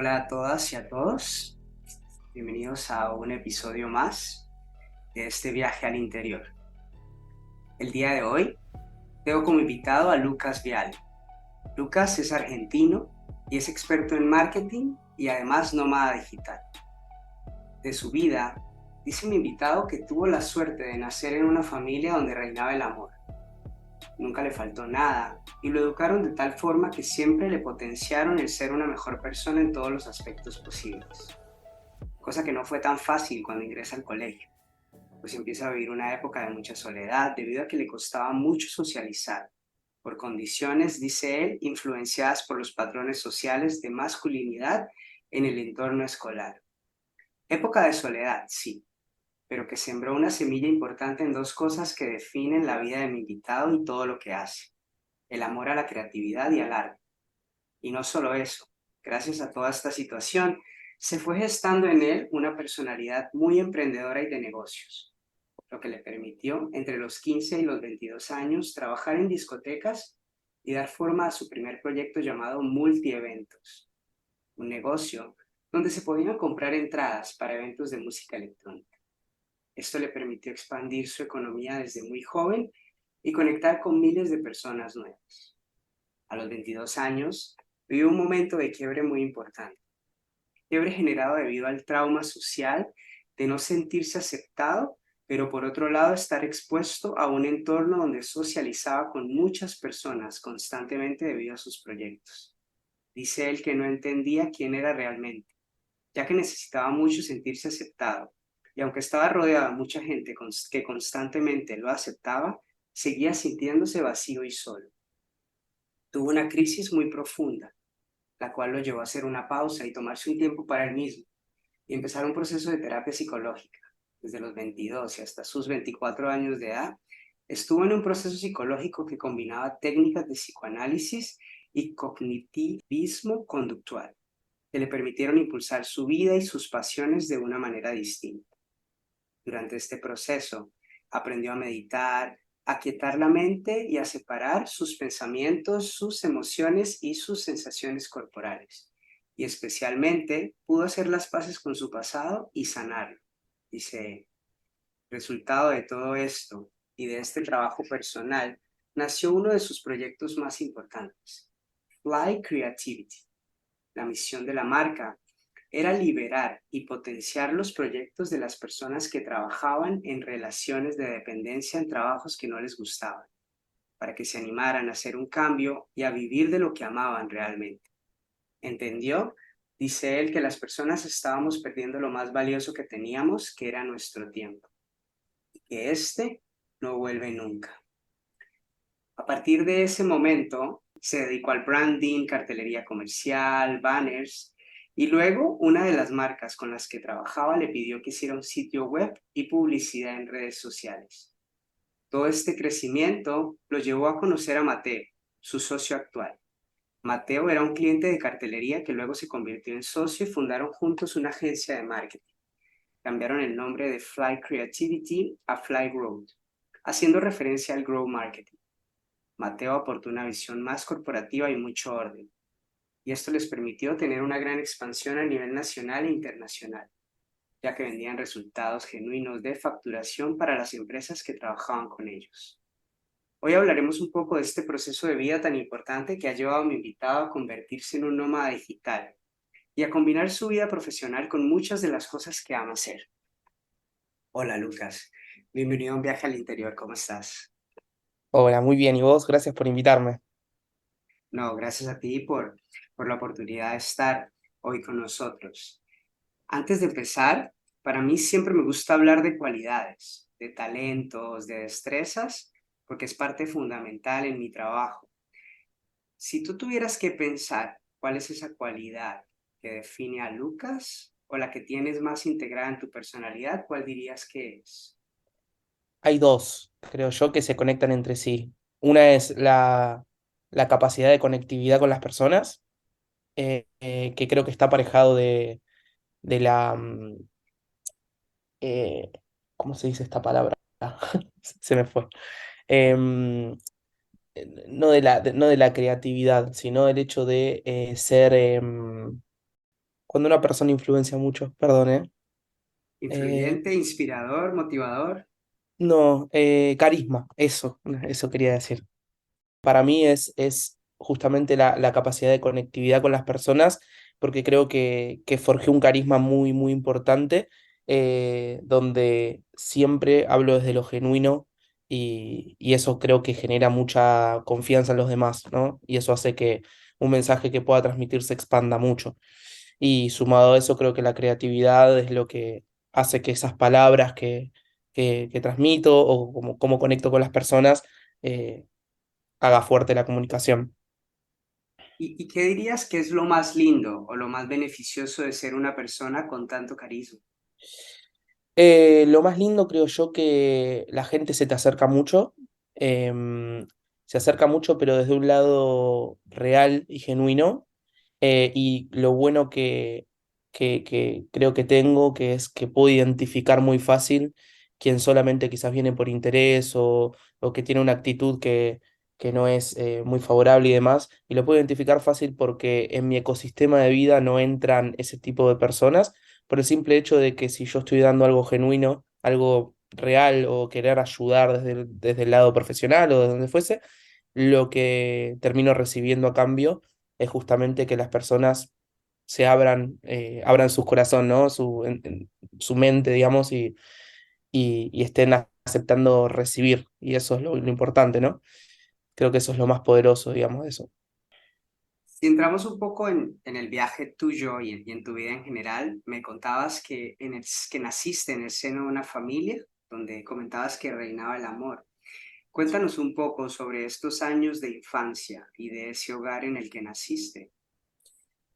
Hola a todas y a todos, bienvenidos a un episodio más de este viaje al interior. El día de hoy tengo como invitado a Lucas Vial. Lucas es argentino y es experto en marketing y además nómada digital. De su vida, dice mi invitado que tuvo la suerte de nacer en una familia donde reinaba el amor. Nunca le faltó nada y lo educaron de tal forma que siempre le potenciaron el ser una mejor persona en todos los aspectos posibles. Cosa que no fue tan fácil cuando ingresa al colegio, pues empieza a vivir una época de mucha soledad debido a que le costaba mucho socializar, por condiciones, dice él, influenciadas por los patrones sociales de masculinidad en el entorno escolar. Época de soledad, sí, pero que sembró una semilla importante en dos cosas que definen la vida de mi invitado y todo lo que hace: el amor a la creatividad y al arte. Y no solo eso, gracias a toda esta situación, se fue gestando en él una personalidad muy emprendedora y de negocios, lo que le permitió, entre los 15 y los 22 años, trabajar en discotecas y dar forma a su primer proyecto llamado Multieventos, un negocio donde se podían comprar entradas para eventos de música electrónica. Esto le permitió expandir su economía desde muy joven y conectar con miles de personas nuevas. A los 22 años, vivió un momento de quiebre muy importante. Quiebre generado debido al trauma social de no sentirse aceptado, pero por otro lado estar expuesto a un entorno donde socializaba con muchas personas constantemente debido a sus proyectos. Dice él que no entendía quién era realmente, ya que necesitaba mucho sentirse aceptado, y aunque estaba rodeado de mucha gente que constantemente lo aceptaba, seguía sintiéndose vacío y solo. Tuvo una crisis muy profunda, la cual lo llevó a hacer una pausa y tomarse un tiempo para él mismo y empezar un proceso de terapia psicológica. Desde los 22 y hasta sus 24 años de edad, estuvo en un proceso psicológico que combinaba técnicas de psicoanálisis y cognitivismo conductual, que le permitieron impulsar su vida y sus pasiones de una manera distinta. Durante este proceso, aprendió a meditar, a quietar la mente y a separar sus pensamientos, sus emociones y sus sensaciones corporales. Y especialmente pudo hacer las paces con su pasado y sanarlo. Dice, resultado de todo esto y de este trabajo personal, nació uno de sus proyectos más importantes, Fly Creativity. La misión de la marca era liberar y potenciar los proyectos de las personas que trabajaban en relaciones de dependencia en trabajos que no les gustaban, para que se animaran a hacer un cambio y a vivir de lo que amaban realmente. ¿Entendió? Dice él que las personas estábamos perdiendo lo más valioso que teníamos, que era nuestro tiempo, y que este no vuelve nunca. A partir de ese momento, se dedicó al branding, cartelería comercial, banners, y luego una de las marcas con las que trabajaba le pidió que hiciera un sitio web y publicidad en redes sociales. Todo este crecimiento lo llevó a conocer a Mateo, su socio actual. Mateo era un cliente de cartelería que luego se convirtió en socio y fundaron juntos una agencia de marketing. Cambiaron el nombre de Fly Creativity a Fly Growth, haciendo referencia al Grow Marketing. Mateo aportó una visión más corporativa y mucho orden, y esto les permitió tener una gran expansión a nivel nacional e internacional, ya que vendían resultados genuinos de facturación para las empresas que trabajaban con ellos. Hoy hablaremos un poco de este proceso de vida tan importante que ha llevado a mi invitado a convertirse en un nómada digital y a combinar su vida profesional con muchas de las cosas que ama hacer. Hola Lucas, bienvenido a un viaje al interior, ¿cómo estás? Hola, muy bien. ¿Y vos? Gracias por invitarme. No, gracias a ti por la oportunidad de estar hoy con nosotros. Antes de empezar, para mí siempre me gusta hablar de cualidades, de talentos, de destrezas, porque es parte fundamental en mi trabajo. Si tú tuvieras que pensar cuál es esa cualidad que define a Lucas o la que tienes más integrada en tu personalidad, ¿cuál dirías que es? Hay dos, creo yo, que se conectan entre sí. Una es la capacidad de conectividad con las personas, que creo que está aparejado de la... eh, ¿cómo se dice esta palabra? Se me fue. Em, no de la creatividad, sino el hecho de ser... Cuando una persona influencia mucho, perdón, ¿eh? Eh, Influyente, inspirador, motivador. no, carisma, eso quería decir. Para mí es justamente la capacidad de conectividad con las personas, porque creo que forjé un carisma muy, muy importante, donde siempre hablo desde lo genuino y eso creo que genera mucha confianza en los demás, ¿no? Y eso hace que un mensaje que pueda transmitir se expanda mucho. Y sumado a eso, creo que la creatividad es lo que hace que esas palabras que transmito o cómo conecto con las personas eh, haga fuerte la comunicación. ¿Y qué dirías que es lo más lindo o lo más beneficioso de ser una persona con tanto carisma? Lo más lindo creo yo que la gente se te acerca mucho, se acerca mucho pero desde un lado real y genuino. Y lo bueno que creo que tengo, que es que puedo identificar muy fácil quien solamente quizás viene por interés o que tiene una actitud que no es muy favorable y demás. Y lo puedo identificar fácil porque en mi ecosistema de vida no entran ese tipo de personas, por el simple hecho de que si yo estoy dando algo genuino, algo real o querer ayudar desde el lado profesional o de donde fuese, lo que termino recibiendo a cambio es justamente que las personas se abran su corazón, ¿no? Su mente, digamos, y estén aceptando recibir. Y eso es lo importante, ¿no? Creo que eso es lo más poderoso, digamos, de eso. Si entramos un poco en el viaje tuyo y en tu vida en general, me contabas que naciste en el seno de una familia donde comentabas que reinaba el amor. Cuéntanos un poco sobre estos años de infancia y de ese hogar en el que naciste.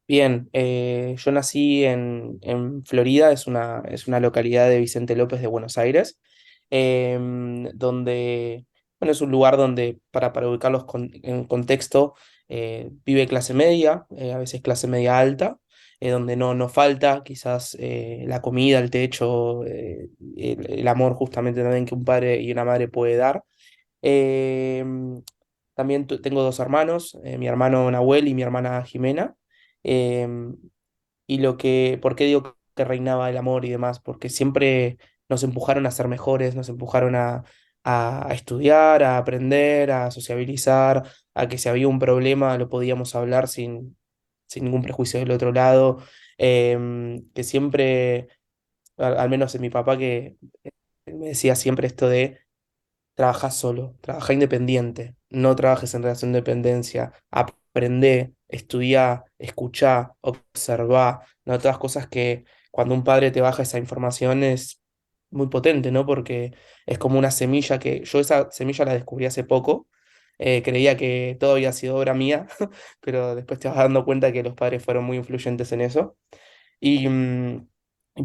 Bien, yo nací en Florida, es una localidad de Vicente López de Buenos Aires, donde, bueno, es un lugar donde, para ubicarlos en contexto, vive clase media, a veces clase media alta, donde no falta quizás la comida, el techo, el amor justamente también que un padre y una madre puede dar. Em, También tengo dos hermanos, mi hermano Nahuel y mi hermana Jimena. Em, ¿Por qué digo que reinaba el amor y demás? Porque siempre nos empujaron a ser mejores, nos empujaron a estudiar, a aprender, a sociabilizar, a que si había un problema lo podíamos hablar sin ningún prejuicio del otro lado. Que siempre, al menos en mi papá, que me decía siempre esto de trabaja solo, trabaja independiente, no trabajes en relación de dependencia, aprende, estudia, escucha, observa, ¿no? Todas cosas que cuando un padre te baja esa información es muy potente, ¿no? Porque es como una semilla que yo esa semilla la descubrí hace poco, creía que todo había sido obra mía, pero después te vas dando cuenta que los padres fueron muy influyentes en eso. Y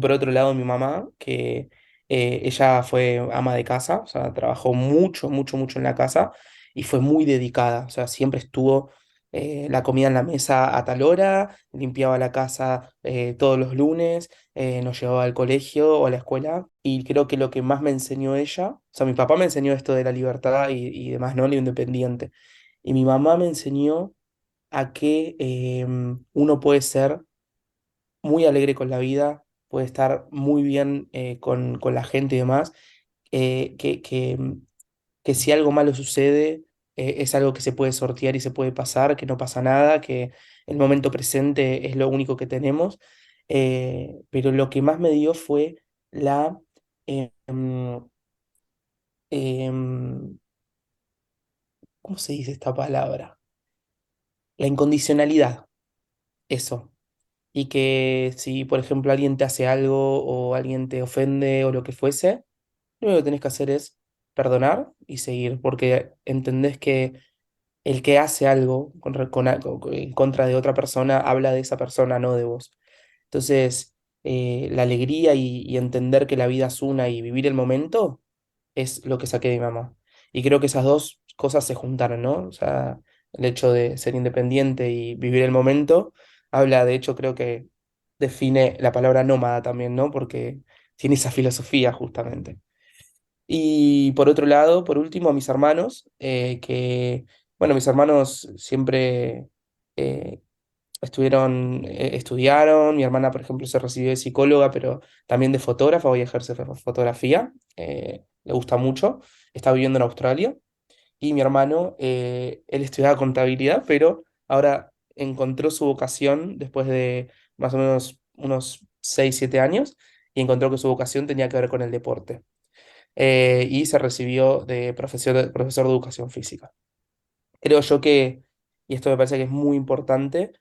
por otro lado, mi mamá, que ella fue ama de casa, o sea, trabajó mucho, mucho, mucho en la casa y fue muy dedicada, o sea, siempre estuvo la comida en la mesa a tal hora, limpiaba la casa todos los lunes, nos llevaba al colegio o a la escuela. Y creo que lo que más me enseñó ella, o sea, mi papá me enseñó esto de la libertad y demás, ¿no? Lo independiente. Y mi mamá me enseñó a que uno puede ser muy alegre con la vida, puede estar muy bien con la gente y demás, eh, que, que, mm, que si algo malo sucede, es algo que se puede sortear y se puede pasar, que no pasa nada, que el momento presente es lo único que tenemos. Pero lo que más me dio fue la, eh, mm, em, ¿cómo se dice esta palabra? La incondicionalidad, eso. Y que si, por ejemplo, alguien te hace algo o alguien te ofende o lo que fuese, lo único que tenés que hacer es perdonar y seguir, porque entendés que el que hace algo en contra de otra persona habla de esa persona, no de vos. Entonces, la alegría y entender que la vida es una y vivir el momento es lo que saqué de mi mamá. Y creo que esas dos cosas se juntaron, ¿no? O sea, el hecho de ser independiente y vivir el momento habla, de hecho, creo que define la palabra nómada también, ¿no? Porque tiene esa filosofía justamente. Y por otro lado, por último, a mis hermanos, bueno, mis hermanos siempre, eh, estudiaron, mi hermana, por ejemplo, se recibió de psicóloga, pero también de fotógrafa, hoy ejerce fotografía, le gusta mucho, está viviendo en Australia, y mi hermano, él estudiaba contabilidad, pero ahora encontró su vocación después de más o menos unos 6 7 años, y encontró que su vocación tenía que ver con el deporte, y se recibió de profesor de educación física. Creo yo que, y esto me parece que es muy importante,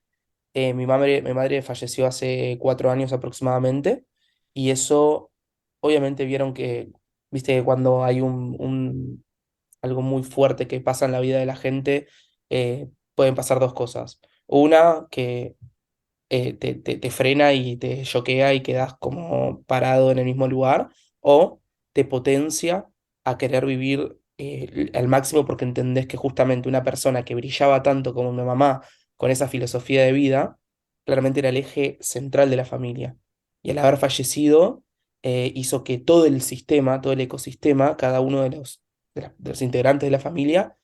mi madre falleció hace 4 años aproximadamente, y eso, obviamente vieron que, viste, que cuando hay algo muy fuerte que pasa en la vida de la gente, pueden pasar dos cosas. Una, que te frena y te choquea y quedas como parado en el mismo lugar, o te potencia a querer vivir al máximo porque entendés que justamente una persona que brillaba tanto como mi mamá con esa filosofía de vida, claramente era el eje central de la familia. Y al haber fallecido, hizo que todo el sistema, todo el ecosistema, cada uno de los integrantes de la familia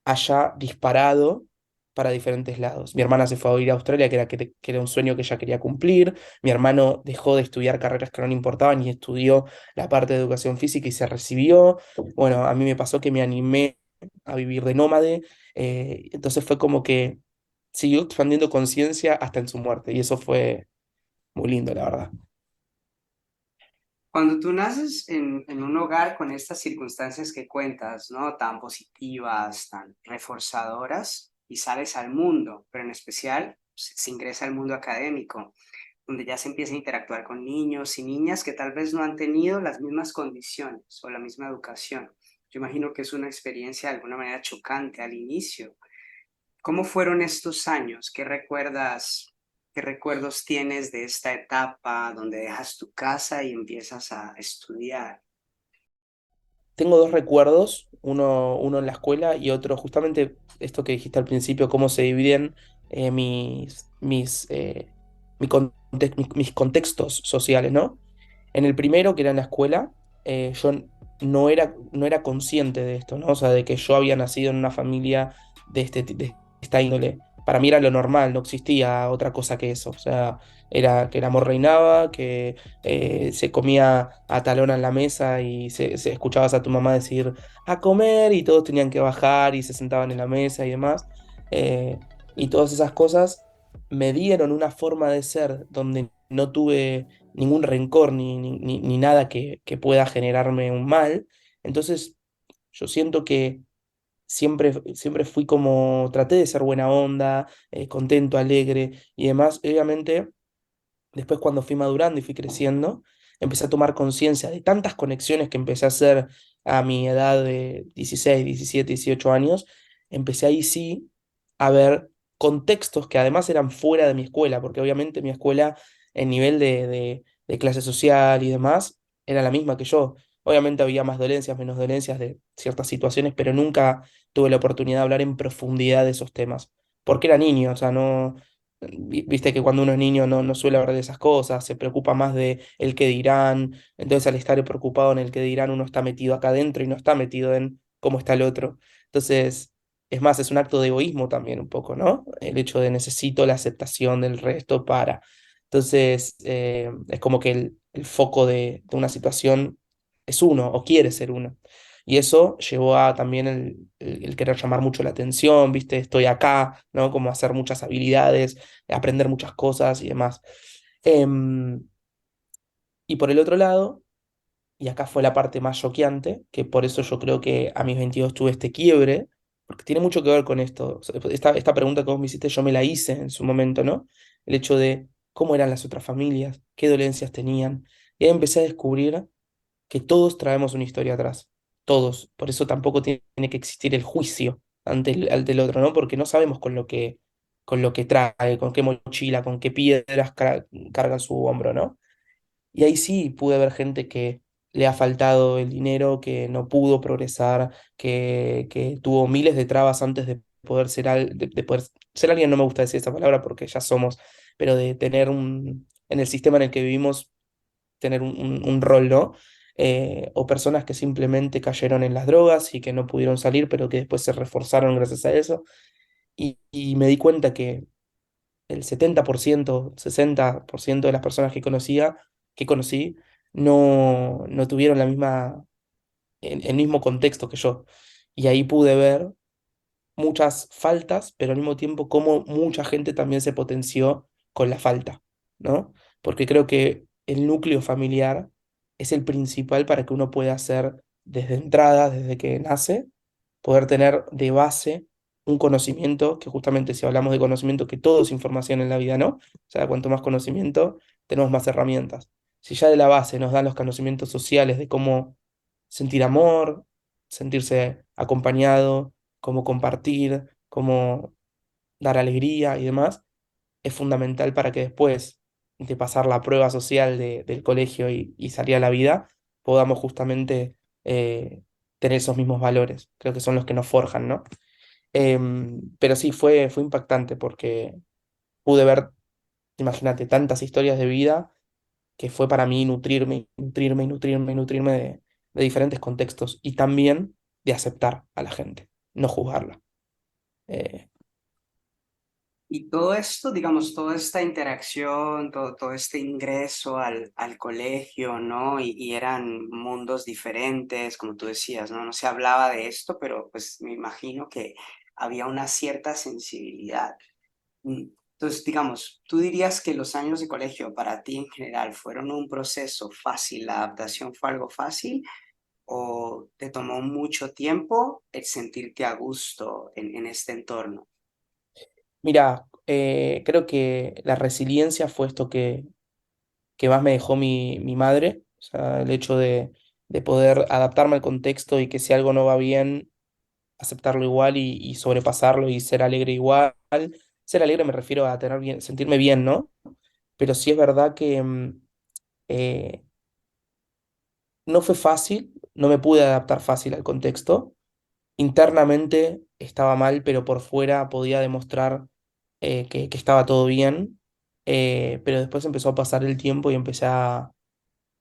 haya disparado para diferentes lados. Mi hermana se fue a vivir a Australia, que era un sueño que ella quería cumplir. Mi hermano dejó de estudiar carreras que no le importaban y estudió la parte de educación física y se recibió. Bueno, a mí me pasó que me animé a vivir de nómade, entonces fue como que siguió expandiendo conciencia hasta en su muerte y eso fue muy lindo, la verdad. Cuando tú naces en un hogar con estas circunstancias que cuentas, ¿no? Tan positivas, tan reforzadoras, y sales al mundo, pero en especial se ingresa al mundo académico, donde ya se empieza a interactuar con niños y niñas que tal vez no han tenido las mismas condiciones o la misma educación. Yo imagino que es una experiencia de alguna manera chocante al inicio. ¿Cómo fueron estos años? Qué recuerdos tienes de esta etapa donde dejas tu casa y empiezas a estudiar? Tengo dos recuerdos, uno en la escuela y otro justamente esto que dijiste al principio, cómo se dividen mis contextos sociales, ¿no? En el primero, que era en la escuela, yo no era consciente de esto, ¿no? O sea, de que yo había nacido en una familia de esta índole. Para mí era lo normal, no existía otra cosa que eso. O sea, era que el amor reinaba, que se comía a talón en la mesa y escuchabas a tu mamá decir a comer y todos tenían que bajar y se sentaban en la mesa y demás. Eh, y todas esas cosas me dieron una forma de ser donde no tuve ningún rencor ni nada que pueda generarme un mal. Entonces, yo siento que siempre fui como, traté de ser buena onda, contento, alegre y demás. Y obviamente, después cuando fui madurando y fui creciendo, empecé a tomar conciencia de tantas conexiones que empecé a hacer a mi edad de 16 17 18 años. Empecé ahí sí a ver contextos que además eran fuera de mi escuela, porque obviamente mi escuela, el nivel de clase social y demás, era la misma que yo. Obviamente había más dolencias, menos dolencias de ciertas situaciones, pero nunca tuve la oportunidad de hablar en profundidad de esos temas, porque era niño, o sea, no, viste que cuando uno es niño no suele hablar de esas cosas, se preocupa más de el que dirán, entonces al estar preocupado en el que dirán uno está metido acá adentro y no está metido en cómo está el otro. Entonces, es más, es un acto de egoísmo también un poco, ¿no? El hecho de necesito la aceptación del resto para. Entonces, es como que el foco de una situación es uno o quiere ser uno. Y eso llevó a también el querer llamar mucho la atención, ¿viste? Estoy acá, ¿no? Como hacer muchas habilidades, aprender muchas cosas y demás. Em, y por el otro lado, y acá fue la parte más choqueante, que por eso yo creo que a mis 22 tuve este quiebre, porque tiene mucho que ver con esto. O sea, esta pregunta que vos me hiciste, yo me la hice en su momento, ¿no? El hecho de cómo eran las otras familias, qué dolencias tenían. Y ahí empecé a descubrir que todos traemos una historia atrás, todos. Por eso tampoco tiene que existir el juicio ante el otro, ¿no? Porque no sabemos con lo que trae, con qué mochila, con qué piedras carga en su hombro, ¿no? Y ahí sí pude ver gente que le ha faltado el dinero, que no pudo progresar, que tuvo miles de trabas antes de poder de poder ser alguien, no me gusta decir esa palabra porque ya somos, pero de tener en el sistema en el que vivimos, tener un rol, ¿no? O personas que simplemente cayeron en las drogas y que no pudieron salir, pero que después se reforzaron gracias a eso. Y me di cuenta que el 70%, 60% de las personas que conocí, no tuvieron la misma, el mismo contexto que yo. Y ahí pude ver muchas faltas, pero al mismo tiempo cómo mucha gente también se potenció con la falta, ¿no? Porque creo que el núcleo familiar es el principal para que uno pueda hacer desde entrada, desde que nace, poder tener de base un conocimiento, que justamente si hablamos de conocimiento, que todo es información en la vida, ¿no? O sea, cuanto más conocimiento, tenemos más herramientas. Si ya de la base nos dan los conocimientos sociales de cómo sentir amor, sentirse acompañado, cómo compartir, cómo dar alegría y demás, es fundamental para que después de pasar la prueba social del colegio y salir a la vida, podamos justamente tener esos mismos valores. Creo que son los que nos forjan, ¿no? Pero sí, fue impactante porque pude ver, imagínate, tantas historias de vida que fue para mí nutrirme, nutrirme, nutrirme, nutrirme de diferentes contextos y también de aceptar a la gente, no juzgarla. Eh, Y todo esto, digamos, toda esta interacción, todo este ingreso al colegio, ¿no? Y eran mundos diferentes, como tú decías, ¿no? No se hablaba de esto, pero pues me imagino que había una cierta sensibilidad. Entonces, digamos, ¿tú dirías que los años de colegio para ti en general fueron un proceso fácil? ¿La adaptación fue algo fácil? ¿O te tomó mucho tiempo el sentirte a gusto en este entorno? Mira, creo que la resiliencia fue esto que más me dejó mi madre, o sea, el hecho de poder adaptarme al contexto y que si algo no va bien, aceptarlo igual y sobrepasarlo y ser alegre igual. Ser alegre me refiero a tener bien, sentirme bien, ¿no? Pero sí es verdad que eh, no fue fácil, no me pude adaptar fácil al contexto. Internamente estaba mal, pero por fuera podía demostrar que estaba todo bien. Pero después empezó a pasar el tiempo y empecé a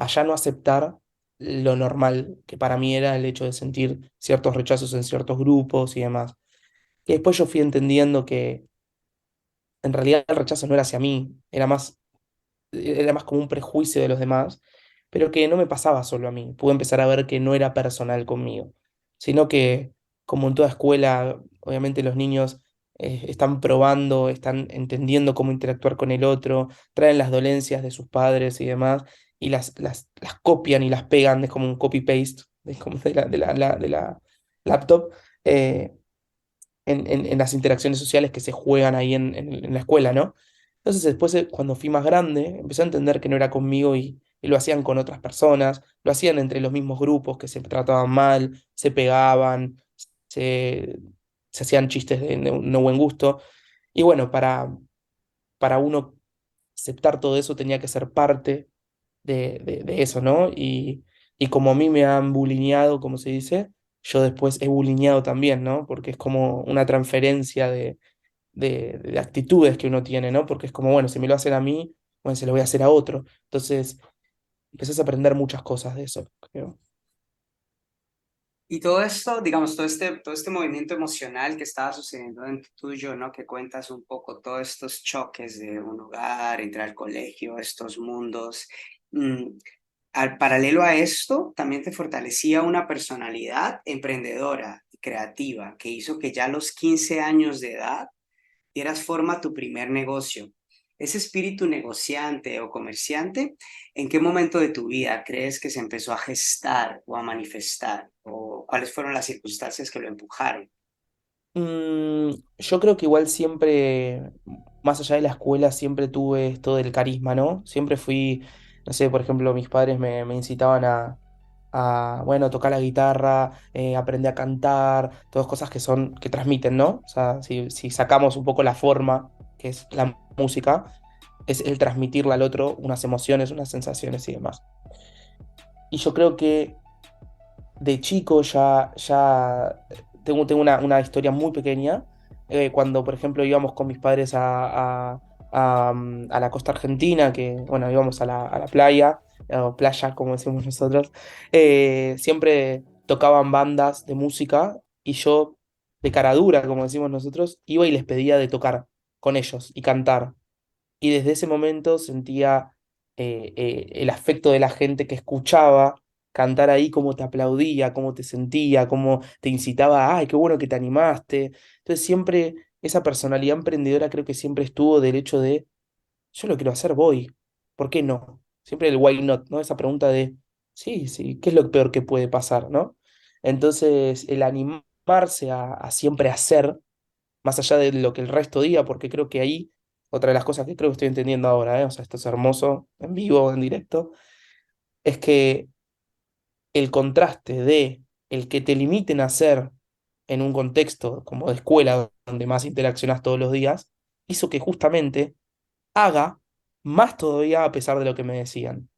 ya no aceptar lo normal, que para mí era el hecho de sentir ciertos rechazos en ciertos grupos y demás. Y después yo fui entendiendo que en realidad el rechazo no era hacia mí, era más como un prejuicio de los demás, pero que no me pasaba solo a mí. Pude empezar a ver que no era personal conmigo, sino que, como en toda escuela, obviamente los niños están probando, están entendiendo cómo interactuar con el otro, traen las dolencias de sus padres y demás, y las copian y las pegan, es como un copy-paste, es como de la laptop. En las interacciones sociales que se juegan ahí en la escuela, ¿no? Entonces después, cuando fui más grande, empecé a entender que no era conmigo y lo hacían con otras personas, lo hacían entre los mismos grupos que se trataban mal, se pegaban, se, se hacían chistes de no buen gusto. Y bueno, para uno aceptar todo eso tenía que ser parte de eso, ¿no? Y como a mí me han bulineado, como se dice, yo después he bulineado también, ¿no? Porque es como una transferencia de actitudes que uno tiene, ¿no? Porque es como, bueno, si me lo hacen a mí, bueno, se lo voy a hacer a otro. Entonces, empezás a aprender muchas cosas de eso, creo. Y todo esto, digamos, todo este movimiento emocional que estaba sucediendo dentro tuyo, ¿no? Que cuentas un poco todos estos choques de un hogar, entrar al colegio, estos mundos. mm, Al paralelo a esto, también te fortalecía una personalidad emprendedora y creativa que hizo que ya a los 15 años de edad dieras forma a tu primer negocio. Ese espíritu negociante o comerciante, ¿en qué momento de tu vida crees que se empezó a gestar o a manifestar? ¿O cuáles fueron las circunstancias que lo empujaron? Yo creo que igual siempre, más allá de la escuela, siempre tuve esto del carisma, ¿no? Siempre fui, no sé, por ejemplo, mis padres me incitaban bueno, tocar la guitarra, aprender a cantar, todas cosas que transmiten, ¿no? O sea, si sacamos un poco la forma, que es la música, es el transmitirle al otro unas emociones, unas sensaciones y demás. Y yo creo que de chico ya tengo una historia muy pequeña. Cuando, por ejemplo, íbamos con mis padres a la costa argentina, que, bueno, íbamos a la playa, o playa, como decimos nosotros, siempre tocaban bandas de música y yo, de cara dura, como decimos nosotros, iba y les pedía de tocar con ellos y cantar. Y desde ese momento sentía el afecto de la gente que escuchaba cantar ahí, cómo te aplaudía, cómo te sentía, cómo te incitaba, ay, qué bueno que te animaste. Entonces siempre esa personalidad emprendedora creo que siempre estuvo del hecho de, yo lo quiero hacer, voy, ¿por qué no? Siempre el why not, ¿no? Esa pregunta de, sí, sí, ¿qué es lo peor que puede pasar, ¿no? Entonces el animarse a siempre hacer más allá de lo que el resto diga, porque creo que ahí, otra de las cosas que creo que estoy entendiendo ahora, o sea, esto es hermoso, en vivo, en directo, es que el contraste de el que te limiten a hacer en un contexto como de escuela, donde más interaccionas todos los días, hizo que justamente haga más todavía a pesar de lo que me decían,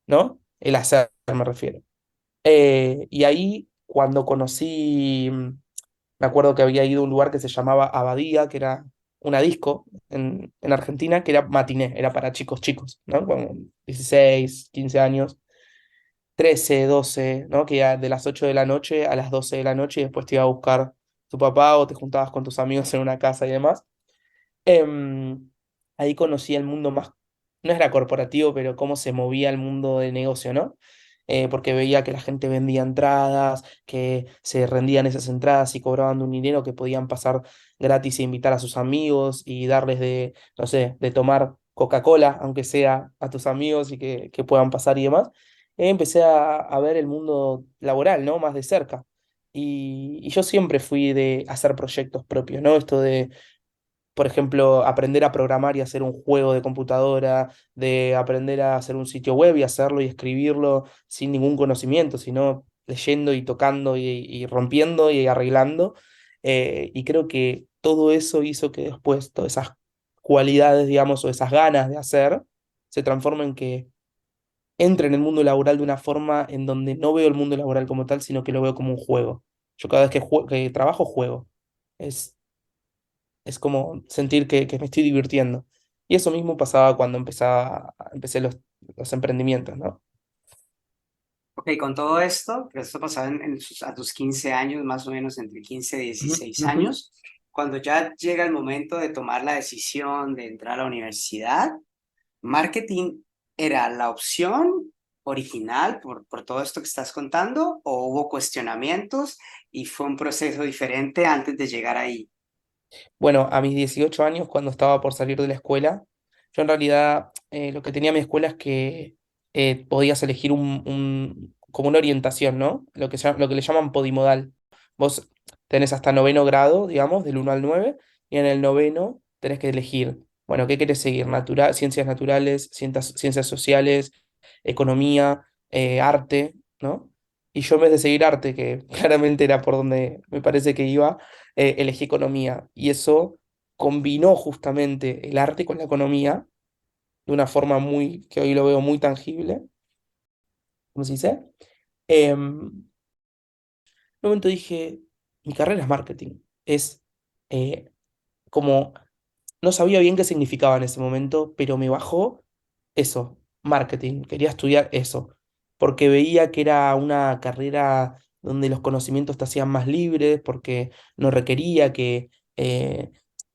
¿no? El hacer, me refiero. Y ahí, cuando conocí me acuerdo que había ido a un lugar que se llamaba Abadía, que era una disco en Argentina, que era matiné, era para chicos chicos, ¿no? Como 16, 15 años, 13, 12, ¿no? Que era de las 8 de la noche a las 12 de la noche y después te iba a buscar tu papá o te juntabas con tus amigos en una casa y demás. Em, Ahí conocí el mundo más, no era corporativo, pero cómo se movía el mundo de negocio, ¿no? Porque veía que la gente vendía entradas, que se rendían esas entradas y cobraban un dinero que podían pasar gratis e invitar a sus amigos y darles de, no sé, de tomar Coca-Cola, aunque sea a tus amigos y que puedan pasar y demás. Empecé a ver el mundo laboral, ¿no? Más de cerca. Y yo siempre fui de hacer proyectos propios, ¿no? Esto de por ejemplo, aprender a programar y hacer un juego de computadora, de aprender a hacer un sitio web y hacerlo y escribirlo sin ningún conocimiento, sino leyendo y tocando y rompiendo y arreglando. Y creo que todo eso hizo que después todas esas cualidades, digamos, o esas ganas de hacer, se transformen en que entre en el mundo laboral de una forma en donde no veo el mundo laboral como tal, sino que lo veo como un juego. Yo cada vez que trabajo, juego. Es es como sentir que me estoy divirtiendo. Y eso mismo pasaba cuando empecé los emprendimientos, ¿no? Ok, con todo esto, que esto pasaba a tus 15 años, más o menos entre 15 y Ujú, 16 ujú. años, cuando ya llega el momento de tomar la decisión de entrar a la universidad, ¿marketing era la opción original por todo esto que estás contando o hubo cuestionamientos y fue un proceso diferente antes de llegar ahí? Bueno, a mis 18 años, cuando estaba por salir de la escuela, yo en realidad lo que tenía en mi escuela es que podías elegir como una orientación, ¿no? Lo que le llaman podimodal. Vos tenés hasta noveno grado, digamos, del 1 al 9, y en el noveno tenés que elegir, bueno, ¿qué querés seguir? Ciencias naturales, ciencias sociales, economía, arte, ¿no? Y yo en vez de seguir arte, que claramente era por donde me parece que iba, elegí economía y eso combinó justamente el arte con la economía de una forma muy, que hoy lo veo muy tangible, ¿cómo se dice? En un momento dije, mi carrera es marketing, es eh, como no sabía bien qué significaba en ese momento, pero me bajó eso, marketing. Quería estudiar eso, porque veía que era una carrera donde los conocimientos te hacían más libres, porque no requería que...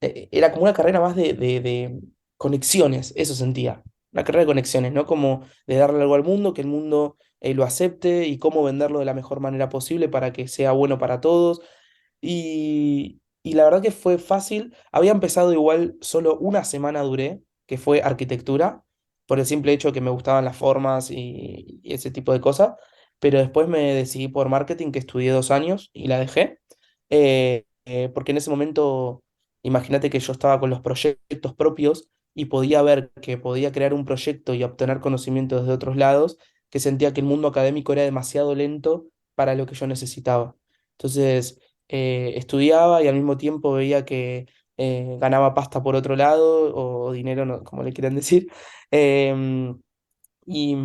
era como una carrera más de conexiones, eso sentía. Una carrera de conexiones, ¿no? Como de darle algo al mundo, que el mundo lo acepte y cómo venderlo de la mejor manera posible para que sea bueno para todos y la verdad que fue fácil. Había empezado igual, solo una semana duré, que fue arquitectura, por el simple hecho que me gustaban las formas y ese tipo de cosas. Pero después me decidí por marketing, que estudié 2 años y la dejé. Porque en ese momento, imagínate que yo estaba con los proyectos propios y podía ver que podía crear un proyecto y obtener conocimientos de otros lados, que sentía que el mundo académico era demasiado lento para lo que yo necesitaba. Entonces estudiaba y al mismo tiempo veía que ganaba pasta por otro lado, o dinero, como le quieran decir, em, y,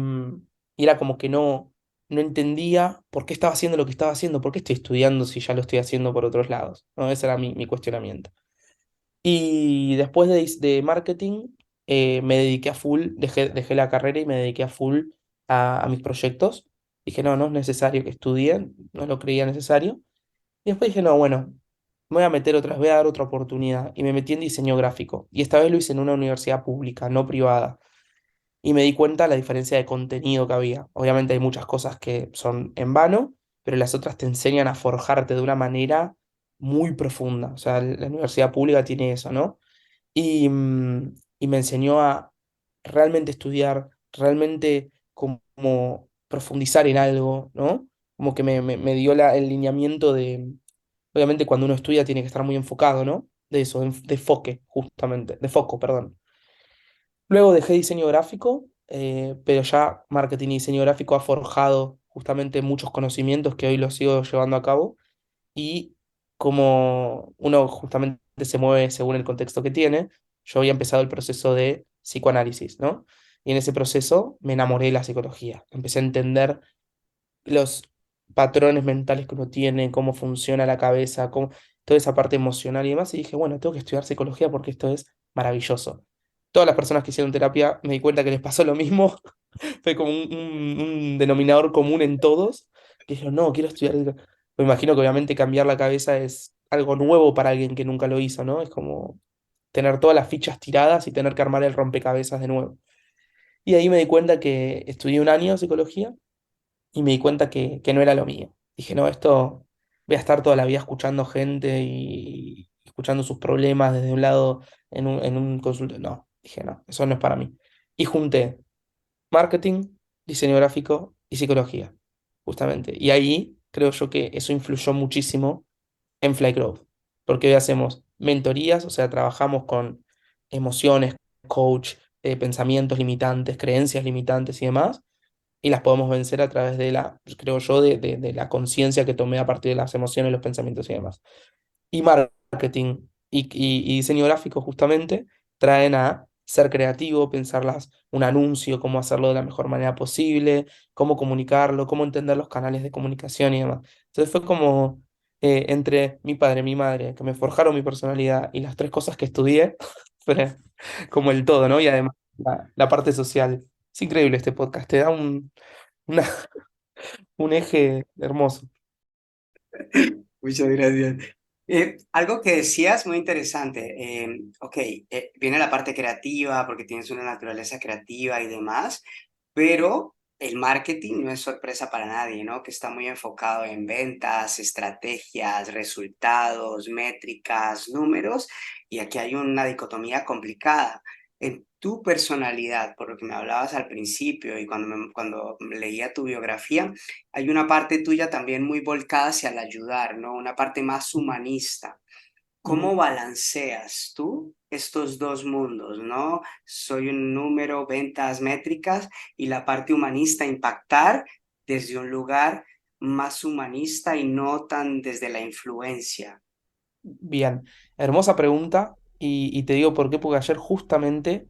y era como que no entendía por qué estaba haciendo lo que estaba haciendo, por qué estoy estudiando si ya lo estoy haciendo por otros lados, ¿no? Ese era mi cuestionamiento. Y después de marketing, me dediqué a full, dejé la carrera y me dediqué a full a mis proyectos. Dije, no, no es necesario que estudie, no lo creía necesario. Y después dije, no, bueno, me voy a meter otra vez, voy a dar otra oportunidad. Y me metí en diseño gráfico. Y esta vez lo hice en una universidad pública, no privada. Y me di cuenta de la diferencia de contenido que había. Obviamente hay muchas cosas que son en vano, pero las otras te enseñan a forjarte de una manera muy profunda. O sea, la universidad pública tiene eso, ¿no? Y me enseñó a realmente estudiar, realmente como profundizar en algo, ¿no? Como que me dio el lineamiento de, obviamente cuando uno estudia tiene que estar muy enfocado, ¿no? De eso, de enfoque, justamente, de foco, perdón. Luego dejé diseño gráfico, pero ya marketing y diseño gráfico ha forjado justamente muchos conocimientos que hoy los sigo llevando a cabo y como uno justamente se mueve según el contexto que tiene, yo había empezado el proceso de psicoanálisis, ¿no? Y en ese proceso me enamoré de la psicología. Empecé a entender los patrones mentales que uno tiene, cómo funciona la cabeza, toda esa parte emocional y demás. Y dije, bueno, tengo que estudiar psicología porque esto es maravilloso. Todas las personas que hicieron terapia me di cuenta que les pasó lo mismo. Fue como un denominador común en todos, que dijeron, no, quiero estudiar. Me imagino que obviamente cambiar la cabeza es algo nuevo para alguien que nunca lo hizo, ¿no? Es como tener todas las fichas tiradas y tener que armar el rompecabezas de nuevo. Y ahí me di cuenta que estudié un año psicología y me di cuenta que no era lo mío. Dije, no, esto voy a estar toda la vida escuchando gente y escuchando sus problemas desde un lado en un consultorio. No, dije, no, eso no es para mí. Y junté marketing, diseño gráfico y psicología, justamente. Y ahí creo yo que eso influyó muchísimo en Fly Growth, porque hoy hacemos mentorías, o sea, trabajamos con emociones, coach, pensamientos limitantes, creencias limitantes y demás, y las podemos vencer a través de creo yo, de la conciencia que tomé a partir de las emociones, los pensamientos y demás. Y marketing y diseño gráfico justamente traen a ser creativo, pensarlas, un anuncio, cómo hacerlo de la mejor manera posible, cómo comunicarlo, cómo entender los canales de comunicación y demás. Entonces fue como entre mi padre y mi madre, que me forjaron mi personalidad y las tres cosas que estudié, fue como el todo, ¿no? Y además la parte social. Es increíble este podcast, te da una- un eje hermoso. Muchas gracias. Algo que decías muy interesante. Ok, viene la parte creativa porque tienes una naturaleza creativa y demás, pero el marketing no es sorpresa para nadie, ¿no? Que está muy enfocado en ventas, estrategias, resultados, métricas, números, y aquí hay una dicotomía complicada. En tu personalidad, por lo que me hablabas al principio y cuando leía tu biografía, hay una parte tuya también muy volcada hacia el ayudar, ¿no? Una parte más humanista. ¿Cómo Ujú. balanceas tú estos dos mundos, ¿no? Soy un número, ventas, métricas, y la parte humanista, impactar desde un lugar más humanista y no tan desde la influencia. Bien, hermosa pregunta y te digo por qué, porque ayer justamente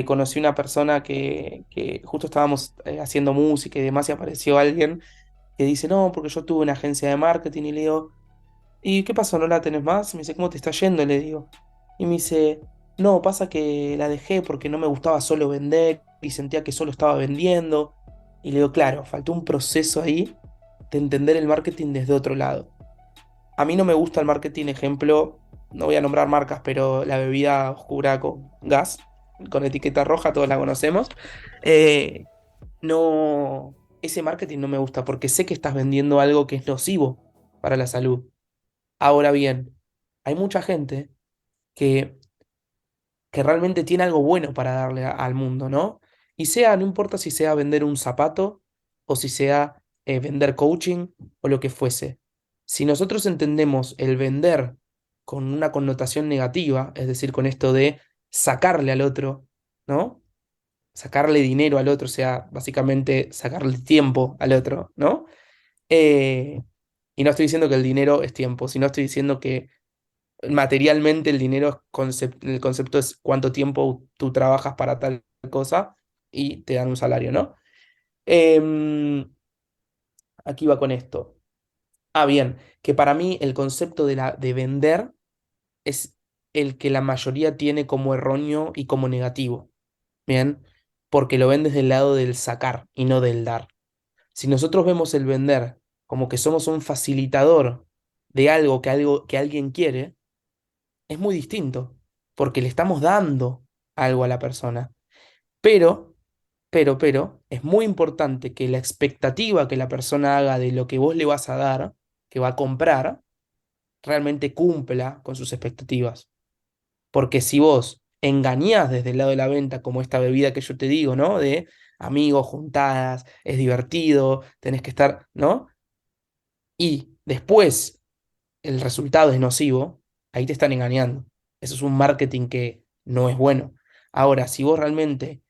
conocí una persona que justo estábamos haciendo música y demás y apareció alguien que dice, no, porque yo tuve una agencia de marketing y le digo, ¿y qué pasó? ¿No la tenés más? Me dice, ¿cómo te está yendo? Le digo. Y me dice, no, pasa que la dejé porque no me gustaba solo vender y sentía que solo estaba vendiendo. Y le digo, claro, faltó un proceso ahí de entender el marketing desde otro lado. A mí no me gusta el marketing, ejemplo, no voy a nombrar marcas, pero la bebida oscura con gas, con etiqueta roja, todos la conocemos. Eh, no, ese marketing no me gusta porque sé que estás vendiendo algo que es nocivo para la salud. Ahora bien, hay mucha gente que, que realmente tiene algo bueno para darle al mundo, ¿no? Y sea, no importa si sea vender un zapato o si sea vender coaching o lo que fuese. Si nosotros entendemos el vender con una connotación negativa, es decir, con esto de sacarle al otro, ¿no? Sacarle dinero al otro, o sea, básicamente sacarle tiempo al otro, ¿no? Eh, y no estoy diciendo que el dinero es tiempo, sino estoy diciendo que materialmente el dinero es el concepto es cuánto tiempo tú trabajas para tal cosa y te dan un salario, ¿no? Em, aquí va con esto. Ah, bien, que para mí el concepto de vender es el que la mayoría tiene como erróneo y como negativo, ¿bien? Porque lo ven desde el lado del sacar y no del dar. Si nosotros vemos el vender como que somos un facilitador de algo que alguien quiere, es muy distinto, porque le estamos dando algo a la persona. Pero, pero, es muy importante que la expectativa que la persona haga de lo que vos le vas a dar, que va a comprar, realmente cumpla con sus expectativas. Porque si vos engañás desde el lado de la venta, como esta bebida que yo te digo, ¿no? De amigos, juntadas, es divertido, tenés que estar, ¿no? Y después el resultado es nocivo, ahí te están engañando. Eso es un marketing que no es bueno. Ahora, si vos realmente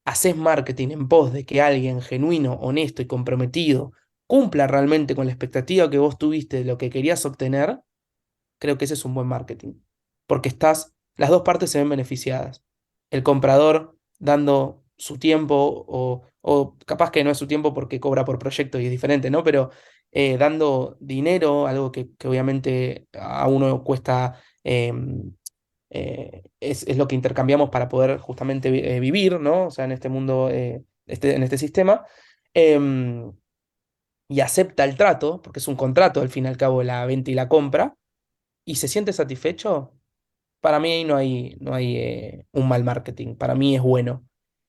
haces marketing en pos de que alguien genuino, honesto y comprometido cumpla realmente con la expectativa que vos tuviste de lo que querías obtener, creo que ese es un buen marketing. Porque las dos partes se ven beneficiadas. El comprador dando su tiempo, o capaz que no es su tiempo porque cobra por proyecto y es diferente, ¿no? Pero dando dinero, algo que obviamente a uno cuesta, es lo que intercambiamos para poder justamente vivir, ¿no? O sea, en este mundo, en este sistema. em, y acepta el trato, porque es un contrato al fin y al cabo la venta y la compra, y se siente satisfecho, para mí no hay un mal marketing, para mí es bueno.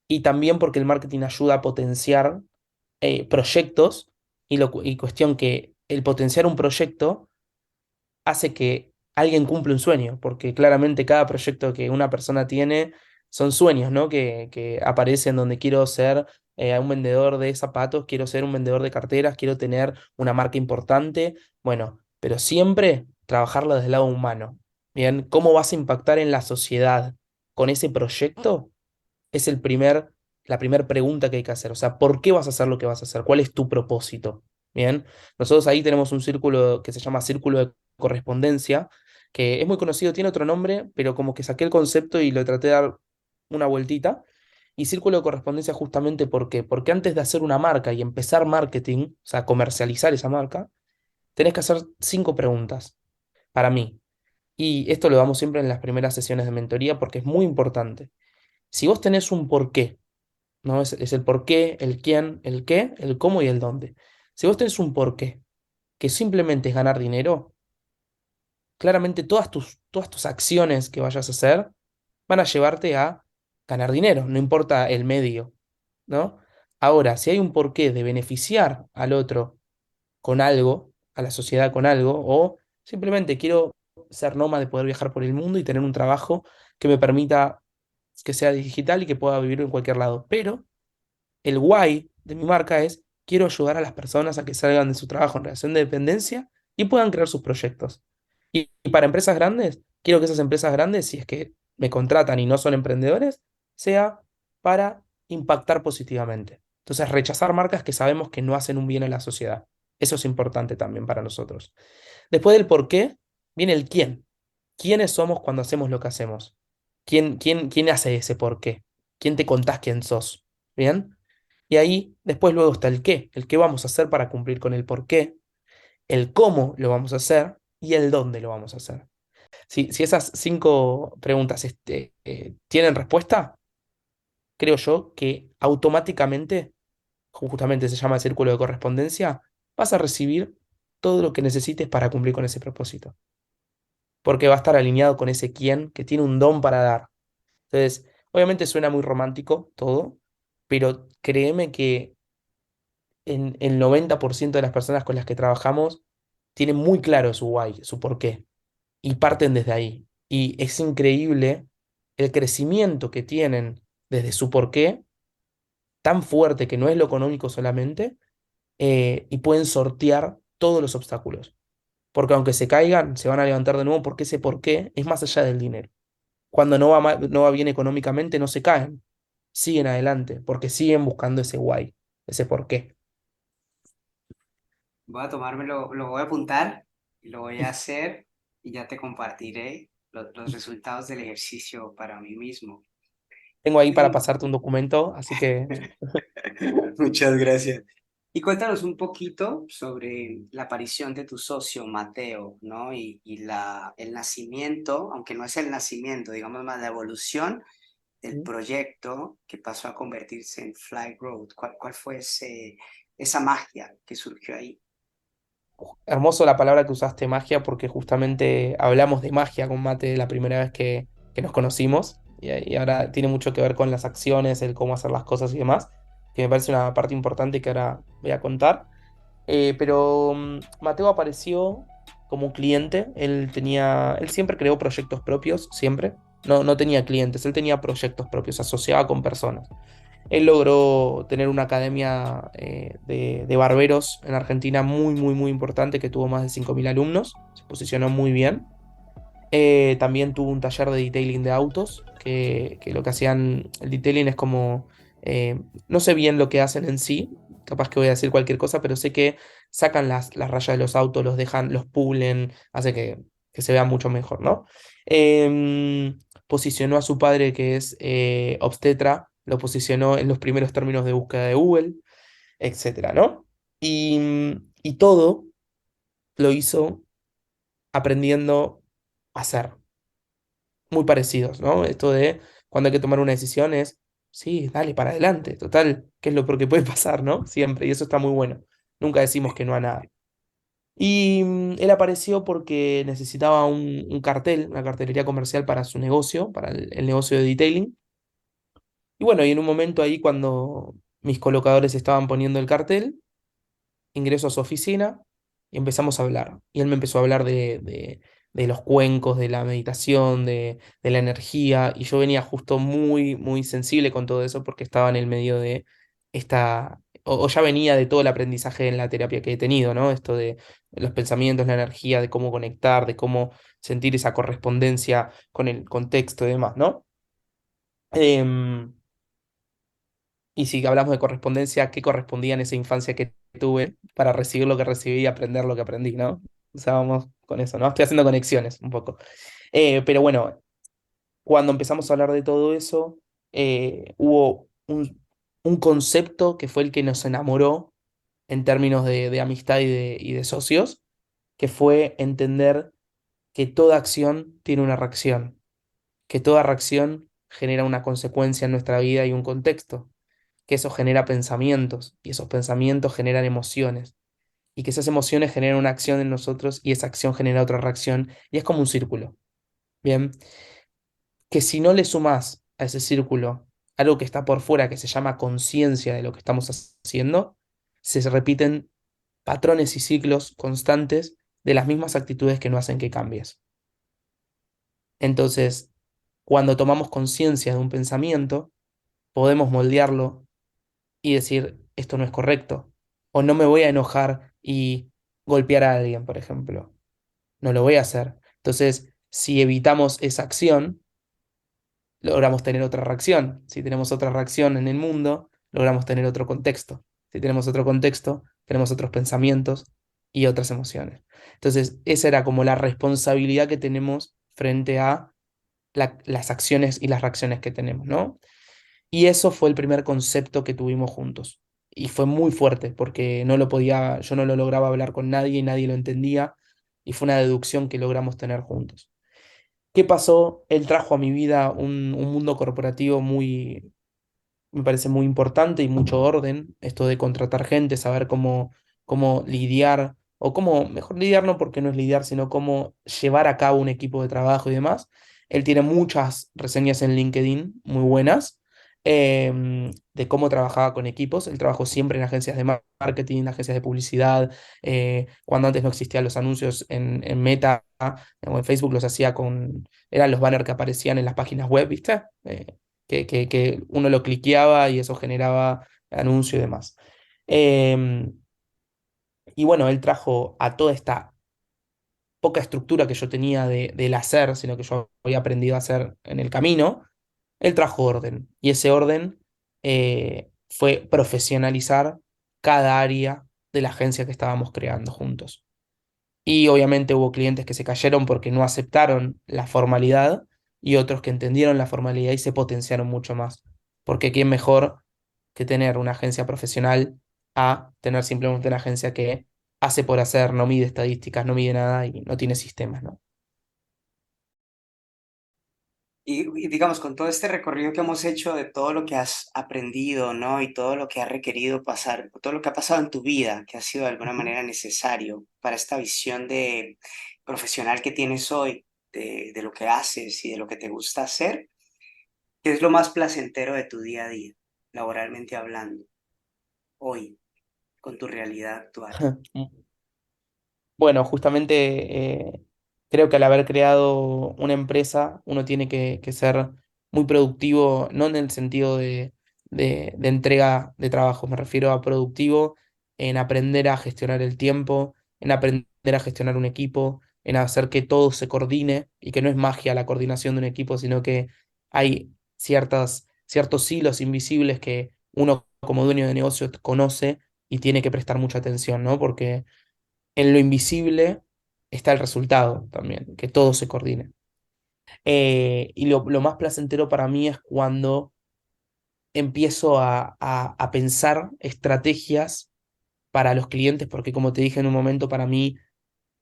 Y también porque el marketing ayuda a potenciar proyectos y cuestión que el potenciar un proyecto hace que alguien cumpla un sueño, porque claramente cada proyecto que una persona tiene son sueños, ¿no? Que aparecen donde quiero ser un vendedor de zapatos, quiero ser un vendedor de carteras, quiero tener una marca importante, bueno, pero siempre trabajarlo desde el lado humano. Bien, ¿cómo vas a impactar en la sociedad con ese proyecto? Es la primera pregunta que hay que hacer. O sea, ¿por qué vas a hacer lo que vas a hacer? ¿Cuál es tu propósito? Bien, nosotros ahí tenemos un círculo que se llama círculo de correspondencia, que es muy conocido, tiene otro nombre, pero como que saqué el concepto y lo traté de dar una vueltita. Y círculo de correspondencia justamente porque antes de hacer una marca y empezar marketing, o sea, comercializar esa marca, tenés que hacer 5 preguntas para mí. Y esto lo damos siempre en las primeras sesiones de mentoría porque es muy importante. Si vos tenés un porqué, ¿no? Es el por qué, el quién, el qué, el cómo y el dónde. Si vos tenés un por qué, que simplemente es ganar dinero, claramente todas tus acciones que vayas a hacer van a llevarte a ganar dinero, no importa el medio, ¿no? Ahora, si hay un porqué de beneficiar al otro con algo, a la sociedad con algo, o simplemente quiero ser nómada de poder viajar por el mundo y tener un trabajo que me permita que sea digital y que pueda vivir en cualquier lado, pero el why de mi marca es, quiero ayudar a las personas a que salgan de su trabajo en relación de dependencia y puedan crear sus proyectos. Y para empresas grandes, quiero que esas empresas grandes, si es que me contratan y no son emprendedores, sea para impactar positivamente. Entonces, rechazar marcas que sabemos que no hacen un bien a la sociedad. Eso es importante también para nosotros. Después del por qué, viene el quién. ¿Quiénes somos cuando hacemos lo que hacemos? ¿Quién hace ese por qué? ¿Quién te contás quién sos? ¿Bien? Y ahí después luego está el qué vamos a hacer para cumplir con el por qué, el cómo lo vamos a hacer y el dónde lo vamos a hacer. Si esas 5 preguntas tienen respuesta, creo yo que automáticamente, justamente se llama el círculo de correspondencia, vas a recibir todo lo que necesites para cumplir con ese propósito, porque va a estar alineado con ese quién que tiene un don para dar. Entonces, obviamente suena muy romántico todo, pero créeme que en el 90% de las personas con las que trabajamos tienen muy claro su why, su porqué, y parten desde ahí. Y es increíble el crecimiento que tienen desde su porqué, tan fuerte que no es lo económico solamente, y pueden sortear todos los obstáculos. Porque aunque se caigan, se van a levantar de nuevo porque ese porqué es más allá del dinero. Cuando no va bien económicamente, no se caen, siguen adelante, porque siguen buscando ese why, ese porqué. Voy a tomármelo, lo voy a apuntar y lo voy a hacer y ya te compartiré los resultados del ejercicio para mí mismo. Tengo ahí para Y pasarte un documento, así que muchas gracias. Y cuéntanos un poquito sobre la aparición de tu socio Mateo, ¿no? El nacimiento, aunque no es el nacimiento, digamos más la evolución del proyecto que pasó a convertirse en Fly Road. ¿Cuál fue esa magia que surgió ahí? Hermoso la palabra que usaste, magia, porque justamente hablamos de magia con Mate la primera vez que nos conocimos, y ahora tiene mucho que ver con las acciones, el cómo hacer las cosas y demás, que me parece una parte importante que ahora voy a contar. Pero Mateo apareció como un cliente. Él siempre creó proyectos propios, siempre. No tenía clientes, él tenía proyectos propios, se asociaba con personas. Él logró tener una academia de barberos en Argentina muy importante que tuvo más de 5.000 alumnos, se posicionó muy bien. También tuvo un taller de detailing de autos, que lo que hacían, el detailing es como, no sé bien lo que hacen en sí, capaz que voy a decir cualquier cosa, pero sé que sacan las rayas de los autos, los dejan, los pulen, hace que se vea mucho mejor, ¿no? Posicionó a su padre, que es obstetra, lo posicionó en los primeros términos de búsqueda de Google, etcétera, ¿no? Y todo lo hizo aprendiendo a hacer muy parecidos, ¿no? Esto de cuando hay que tomar una decisión es, sí, dale para adelante, total, ¿qué es lo peor que puede pasar, ¿no? Siempre, y eso está muy bueno. Nunca decimos que no a nada. Y él apareció porque necesitaba un cartel, una cartelería comercial para su negocio, para el negocio de detailing. Y bueno, y en un momento ahí cuando mis colocadores estaban poniendo el cartel, ingreso a su oficina y empezamos a hablar. Y él me empezó a hablar de los cuencos, de la meditación, de la energía. Y yo venía justo muy sensible con todo eso porque estaba en el medio de o ya venía de todo el aprendizaje en la terapia que he tenido, ¿no? Esto de los pensamientos, la energía, de cómo conectar, de cómo sentir esa correspondencia con el contexto y demás, ¿no? Em, y si hablamos de correspondencia, ¿qué correspondía en esa infancia que tuve para recibir lo que recibí y aprender lo que aprendí, ¿no? O sea, vamos con eso, ¿no? Estoy haciendo conexiones un poco. Pero bueno, cuando empezamos a hablar de todo eso, hubo un concepto que fue el que nos enamoró en términos de amistad y de socios, que fue entender que toda acción tiene una reacción, que toda reacción genera una consecuencia en nuestra vida y un contexto, que eso genera pensamientos y esos pensamientos generan emociones y que esas emociones generan una acción en nosotros y esa acción genera otra reacción y es como un círculo. Bien, que si no le sumas a ese círculo algo que está por fuera que se llama conciencia de lo que estamos haciendo, se repiten patrones y ciclos constantes de las mismas actitudes que no hacen que cambies. Entonces, cuando tomamos conciencia de un pensamiento, podemos moldearlo y decir, esto no es correcto. O no me voy a enojar y golpear a alguien, por ejemplo. No lo voy a hacer. Entonces, si evitamos esa acción, logramos tener otra reacción. Si tenemos otra reacción en el mundo, logramos tener otro contexto. Si tenemos otro contexto, tenemos otros pensamientos y otras emociones. Entonces, esa era como la responsabilidad que tenemos frente a las acciones y las reacciones que tenemos, ¿no? Y eso fue el primer concepto que tuvimos juntos. Y fue muy fuerte porque yo no lo lograba hablar con nadie y nadie lo entendía. Y fue una deducción que logramos tener juntos. ¿Qué pasó? Él trajo a mi vida un mundo corporativo me parece muy importante y mucho orden, esto de contratar gente, saber cómo lidiar, o cómo, mejor lidiar no porque no es lidiar, sino cómo llevar a cabo un equipo de trabajo y demás. Él tiene muchas reseñas en LinkedIn muy buenas de cómo trabajaba con equipos. Él trabajó siempre en agencias de marketing, agencias de publicidad, cuando antes no existían los anuncios en Meta o en Facebook los hacía eran los banners que aparecían en las páginas web, ¿viste? Que uno lo cliqueaba y eso generaba anuncio y demás. Em, y bueno, él trajo a toda esta poca estructura que yo tenía del hacer, sino que yo había aprendido a hacer en el camino, él trajo orden. Y ese orden fue profesionalizar cada área de la agencia que estábamos creando juntos. Y obviamente hubo clientes que se cayeron porque no aceptaron la formalidad y otros que entendieron la formalidad y se potenciaron mucho más. Porque quién mejor que tener una agencia profesional a tener simplemente una agencia que hace por hacer, no mide estadísticas, no mide nada y no tiene sistemas, ¿no? Y digamos, con todo este recorrido que hemos hecho de todo lo que has aprendido, ¿no? Y todo lo que ha requerido pasar, todo lo que ha pasado en tu vida, que ha sido de alguna Ujú. manera necesario para esta visión de profesional que tienes hoy, de lo que haces y de lo que te gusta hacer, ¿qué es lo más placentero de tu día a día, laboralmente hablando, hoy, con tu realidad actual? Bueno, justamente creo que al haber creado una empresa, uno tiene que ser muy productivo, no en el sentido de entrega de trabajo, me refiero a productivo en aprender a gestionar el tiempo, en aprender a gestionar un equipo, en hacer que todo se coordine y que no es magia la coordinación de un equipo, sino que hay ciertos hilos invisibles que uno como dueño de negocio conoce y tiene que prestar mucha atención, ¿no? Porque en lo invisible está el resultado también, que todo se coordine. Y lo más placentero para mí es cuando empiezo a pensar estrategias para los clientes, porque como te dije en un momento, para mí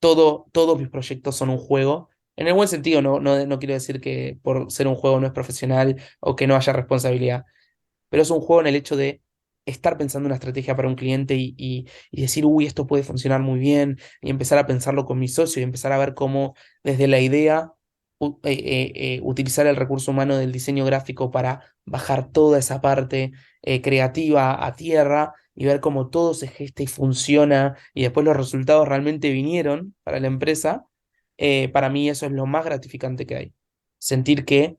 todos mis proyectos son un juego. En el buen sentido, no quiero decir que por ser un juego no es profesional o que no haya responsabilidad, pero es un juego en el hecho de estar pensando una estrategia para un cliente y decir, uy, esto puede funcionar muy bien, y empezar a pensarlo con mi socio y empezar a ver cómo desde la idea utilizar el recurso humano del diseño gráfico para bajar toda esa parte creativa a tierra y ver cómo todo se gesta y funciona y después los resultados realmente vinieron para la empresa. Para mí eso es lo más gratificante que hay. Sentir que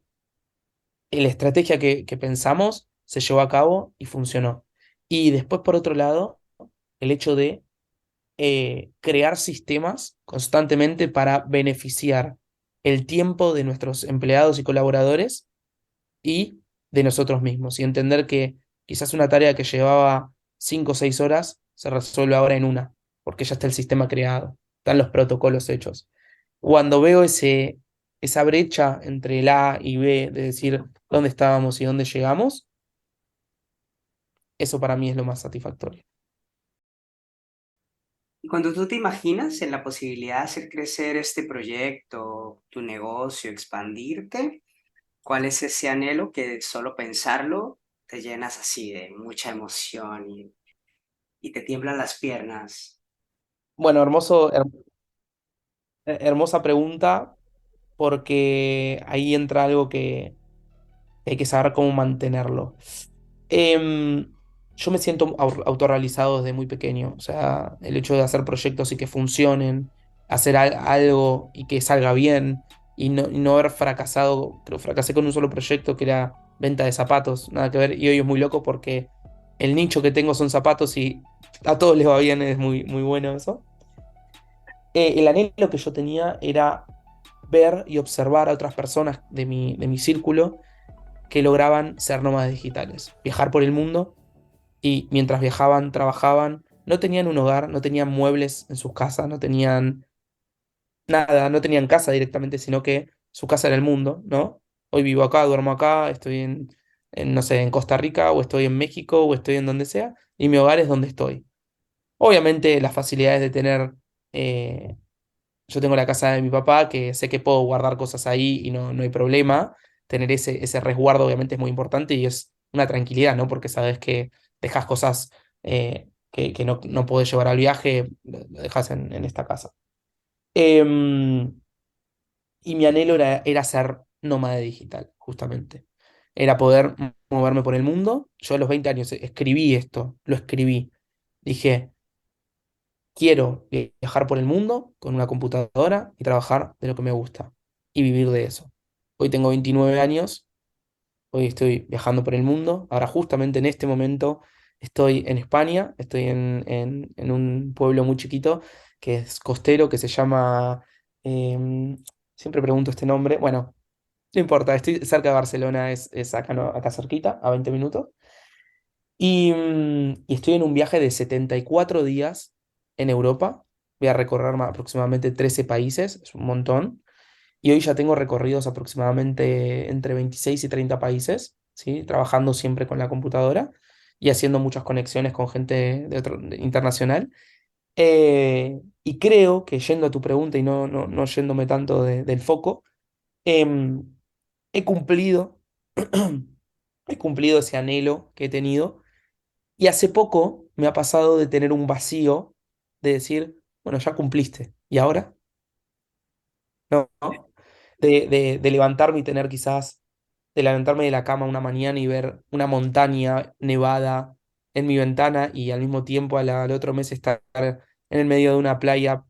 la estrategia que pensamos se llevó a cabo y funcionó. Y después, por otro lado, el hecho de crear sistemas constantemente para beneficiar el tiempo de nuestros empleados y colaboradores y de nosotros mismos. Y entender que quizás una tarea que llevaba 5 o 6 horas se resuelve ahora en una, porque ya está el sistema creado, están los protocolos hechos. Cuando veo esa brecha entre el A y B, de decir dónde estábamos y dónde llegamos, eso para mí es lo más satisfactorio. Y cuando tú te imaginas en la posibilidad de hacer crecer este proyecto, tu negocio, expandirte, ¿cuál es ese anhelo que solo pensarlo te llenas así de mucha emoción y te tiemblan las piernas? Bueno, hermosa pregunta, porque ahí entra algo que hay que saber cómo mantenerlo. Em, yo me siento autorrealizado desde muy pequeño, o sea, el hecho de hacer proyectos y que funcionen, hacer algo y que salga bien y no haber fracasado, creo fracasé con un solo proyecto que era venta de zapatos, nada que ver, y hoy es muy loco porque el nicho que tengo son zapatos y a todos les va bien, es muy bueno eso. El anhelo que yo tenía era ver y observar a otras personas de mi círculo que lograban ser nómadas digitales, viajar por el mundo y mientras viajaban, trabajaban, no tenían un hogar, no tenían muebles en sus casas, no tenían nada, no tenían casa directamente, sino que su casa era el mundo, ¿no? Hoy vivo acá, duermo acá, estoy no sé, en Costa Rica, o estoy en México, o estoy en donde sea, y mi hogar es donde estoy. Obviamente las facilidades de tener, eh, yo tengo la casa de mi papá, que sé que puedo guardar cosas ahí y no hay problema. Tener ese resguardo obviamente es muy importante y es una tranquilidad, ¿no? Porque sabes que dejas cosas que no podés llevar al viaje, lo dejas en esta casa. Em, y mi anhelo era ser nómada digital, justamente. Era poder moverme por el mundo. Yo a los 20 años escribí esto, lo escribí. Dije, quiero viajar por el mundo con una computadora y trabajar de lo que me gusta y vivir de eso. Hoy tengo 29 años, hoy estoy viajando por el mundo. Ahora justamente en este momento estoy en España, estoy en un pueblo muy chiquito que es costero, que se llama... em, siempre pregunto este nombre. Bueno, no importa, estoy cerca de Barcelona, es acá, acá cerquita, a 20 minutos. Y estoy en un viaje de 74 días en Europa. Voy a recorrer aproximadamente 13 países, es un montón. Y hoy ya tengo recorridos aproximadamente entre 26 y 30 países, ¿sí? Trabajando siempre con la computadora y haciendo muchas conexiones con gente internacional. Y creo que yendo a tu pregunta y no yéndome tanto del foco, em, he cumplido, he cumplido ese anhelo que he tenido. Y hace poco me ha pasado de tener un vacío, de decir, bueno, ya cumpliste. ¿Y ahora? ¿No? ¿No? De levantarme y tener quizás, de levantarme de la cama una mañana y ver una montaña nevada en mi ventana y al mismo tiempo al otro mes estar en el medio de una playa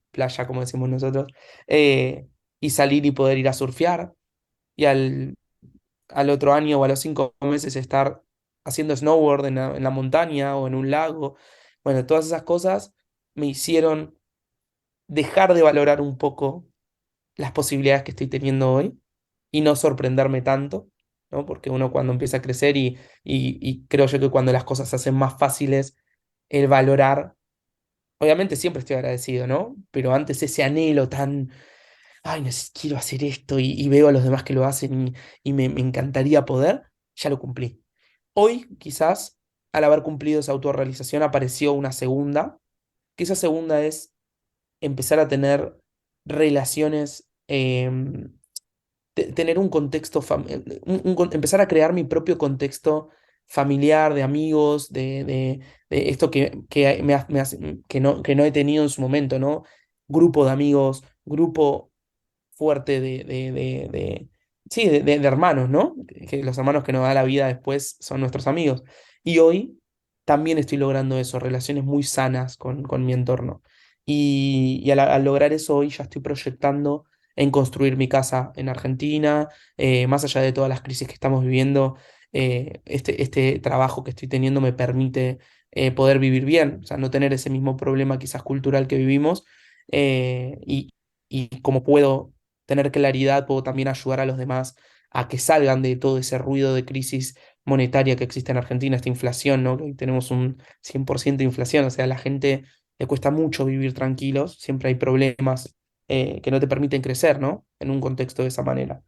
como decimos nosotros, y salir y poder ir a surfear y al otro año o a los 5 meses estar haciendo snowboard en la montaña o en un lago. Bueno, todas esas cosas me hicieron dejar de valorar un poco las posibilidades que estoy teniendo hoy y no sorprenderme tanto, ¿no? Porque uno cuando empieza a crecer y creo yo que cuando las cosas se hacen más fáciles, el valorar, obviamente siempre estoy agradecido, ¿no? Pero antes ese anhelo tan, ay, quiero hacer esto y veo a los demás que lo hacen y me encantaría poder, ya lo cumplí. Hoy, quizás, al haber cumplido esa autorrealización, apareció una segunda, que esa segunda es empezar a tener relaciones, tener un contexto, empezar a crear mi propio contexto familiar, de amigos, de esto que, que no he tenido en su momento, ¿no? Grupo de amigos, grupo fuerte sí, de hermanos, ¿no? Que los hermanos que nos da la vida después son nuestros amigos. Y hoy también estoy logrando eso, relaciones muy sanas con mi entorno. Y al lograr eso hoy ya estoy proyectando en construir mi casa en Argentina, más allá de todas las crisis que estamos viviendo, este trabajo que estoy teniendo me permite poder vivir bien, o sea, no tener ese mismo problema quizás cultural que vivimos, y como puedo tener claridad, puedo también ayudar a los demás a que salgan de todo ese ruido de crisis monetaria que existe en Argentina, esta inflación, ¿no? Que hoy tenemos un 100% de inflación, o sea, a la gente le cuesta mucho vivir tranquilos, siempre hay problemas que no te permiten crecer, ¿no? En un contexto de esa manera.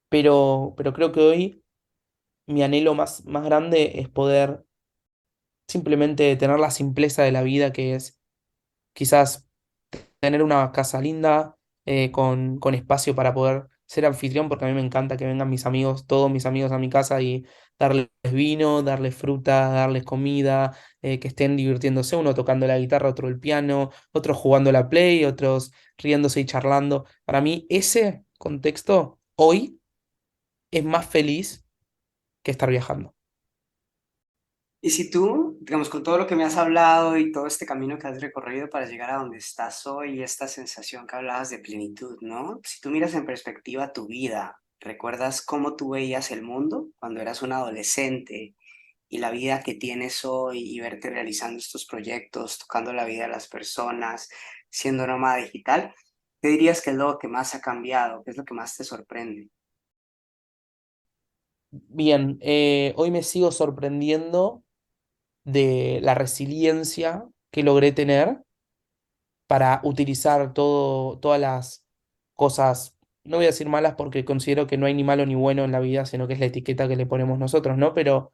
Pero creo que hoy mi anhelo más grande es poder simplemente tener la simpleza de la vida, que es quizás tener una casa linda, con espacio para poder ser anfitrión, porque a mí me encanta que vengan mis amigos, todos mis amigos a mi casa y darles vino, darles fruta, darles comida, que estén divirtiéndose, uno tocando la guitarra, otro el piano, otros jugando la Play, otros riéndose y charlando. Para mí ese contexto hoy es más feliz que estar viajando. Y si tú, digamos, con todo lo que me has hablado y todo este camino que has recorrido para llegar a donde estás hoy, y esta sensación que hablabas de plenitud, ¿no? Si tú miras en perspectiva tu vida, ¿recuerdas cómo tú veías el mundo cuando eras un adolescente y la vida que tienes hoy y verte realizando estos proyectos, tocando la vida de las personas, siendo nómada digital? ¿Qué dirías que es lo que más ha cambiado? ¿Qué es lo que más te sorprende? Bien, hoy me sigo sorprendiendo de la resiliencia que logré tener para utilizar todas las cosas, no voy a decir malas porque considero que no hay ni malo ni bueno en la vida, sino que es la etiqueta que le ponemos nosotros, ¿no? Pero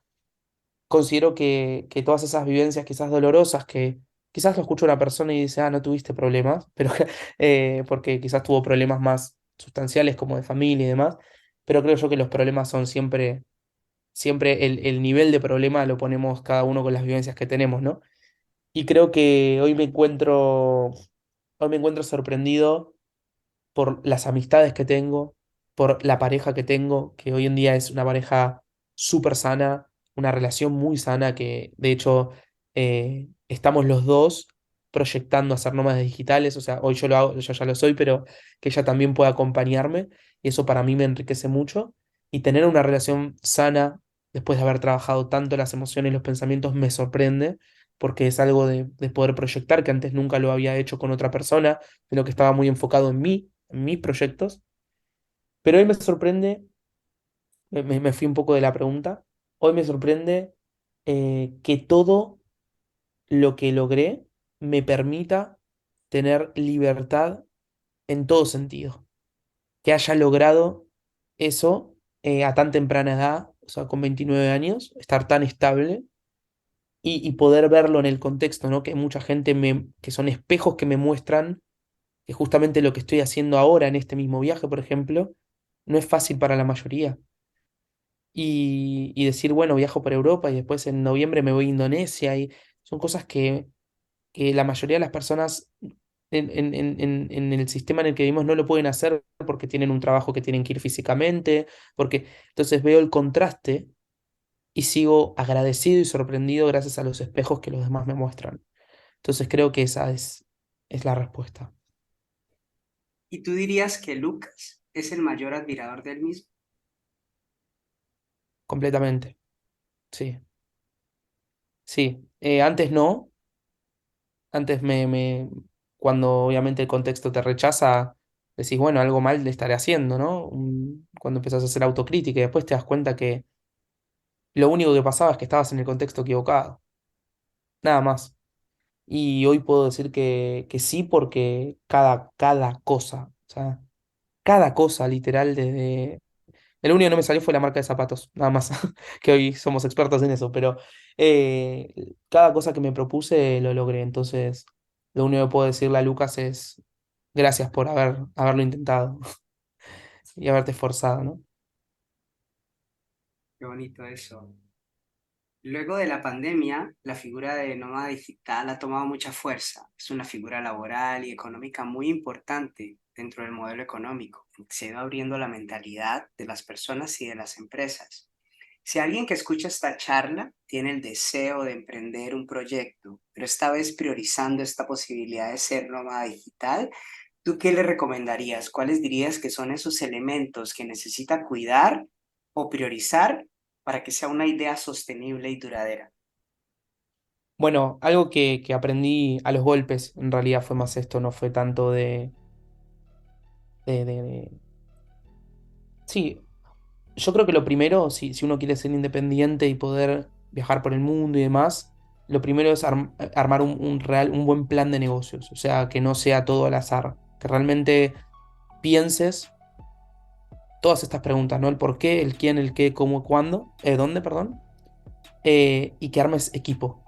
considero que todas esas vivencias quizás dolorosas, que quizás lo escucha una persona y dice, ah, no tuviste problemas, pero porque quizás tuvo problemas más sustanciales como de familia y demás, pero creo yo que los problemas son siempre el nivel de problema lo ponemos cada uno con las vivencias que tenemos, ¿no? Y creo que hoy me encuentro sorprendido por las amistades que tengo, por la pareja que tengo, que hoy en día es una pareja súper sana, una relación muy sana, que de hecho estamos los dos proyectando hacer nómadas digitales, o sea, hoy yo lo hago, yo ya lo soy, pero que ella también pueda acompañarme, y eso para mí me enriquece mucho, y tener una relación sana después de haber trabajado tanto las emociones y los pensamientos me sorprende, porque es algo de poder proyectar que antes nunca lo había hecho con otra persona, de lo que estaba muy enfocado en mí, en mis proyectos. Pero hoy me sorprende, me fui un poco de la pregunta, hoy me sorprende que todo lo que logré me permita tener libertad en todo sentido. Que haya logrado eso a tan temprana edad, o sea, con 29 años, estar tan estable y poder verlo en el contexto, ¿no? Que mucha gente que son espejos que me muestran que justamente lo que estoy haciendo ahora en este mismo viaje, por ejemplo, no es fácil para la mayoría. Y decir, bueno, viajo por Europa y después en noviembre me voy a Indonesia y son cosas que la mayoría de las personas en el sistema en el que vivimos no lo pueden hacer porque tienen un trabajo que tienen que ir físicamente, porque entonces veo el contraste y sigo agradecido y sorprendido gracias a los espejos que los demás me muestran. Entonces creo que esa es la respuesta, ¿Y tú dirías que Lucas es el mayor admirador del mismo? completamente. Sí, sí. Antes no, antes cuando obviamente el contexto te rechaza, decís, bueno, algo mal le estaré haciendo, ¿no? Cuando empezás a hacer autocrítica y después te das cuenta que lo único que pasaba es que estabas en el contexto equivocado, nada más. Y hoy puedo decir que sí porque cada cosa, o sea, cada cosa literal desde... El único que no me salió fue la marca de zapatos, nada más, que hoy somos expertos en eso, pero cada cosa que me propuse lo logré. Entonces, lo único que puedo decirle a Lucas es gracias por haberlo intentado y haberte esforzado, ¿no? Qué bonito eso. Luego de la pandemia, la figura de nómada digital ha tomado mucha fuerza. Es una figura laboral y económica muy importante dentro del modelo económico. Se ha ido abriendo la mentalidad de las personas y de las empresas. Si alguien que escucha esta charla tiene el deseo de emprender un proyecto, pero esta vez priorizando esta posibilidad de ser nómada digital, ¿tú qué le recomendarías? ¿Cuáles dirías que son esos elementos que necesita cuidar o priorizar para que sea una idea sostenible y duradera? Bueno, algo que aprendí a los golpes, en realidad fue más esto, no fue tanto de... Sí, yo creo que lo primero, si uno quiere ser independiente y poder viajar por el mundo y demás, lo primero es armar un buen plan de negocios. O sea, que no sea todo al azar. Que realmente pienses todas estas preguntas, ¿no? El por qué, el quién, el qué, cómo, cuándo, dónde, perdón. Y que armes equipo.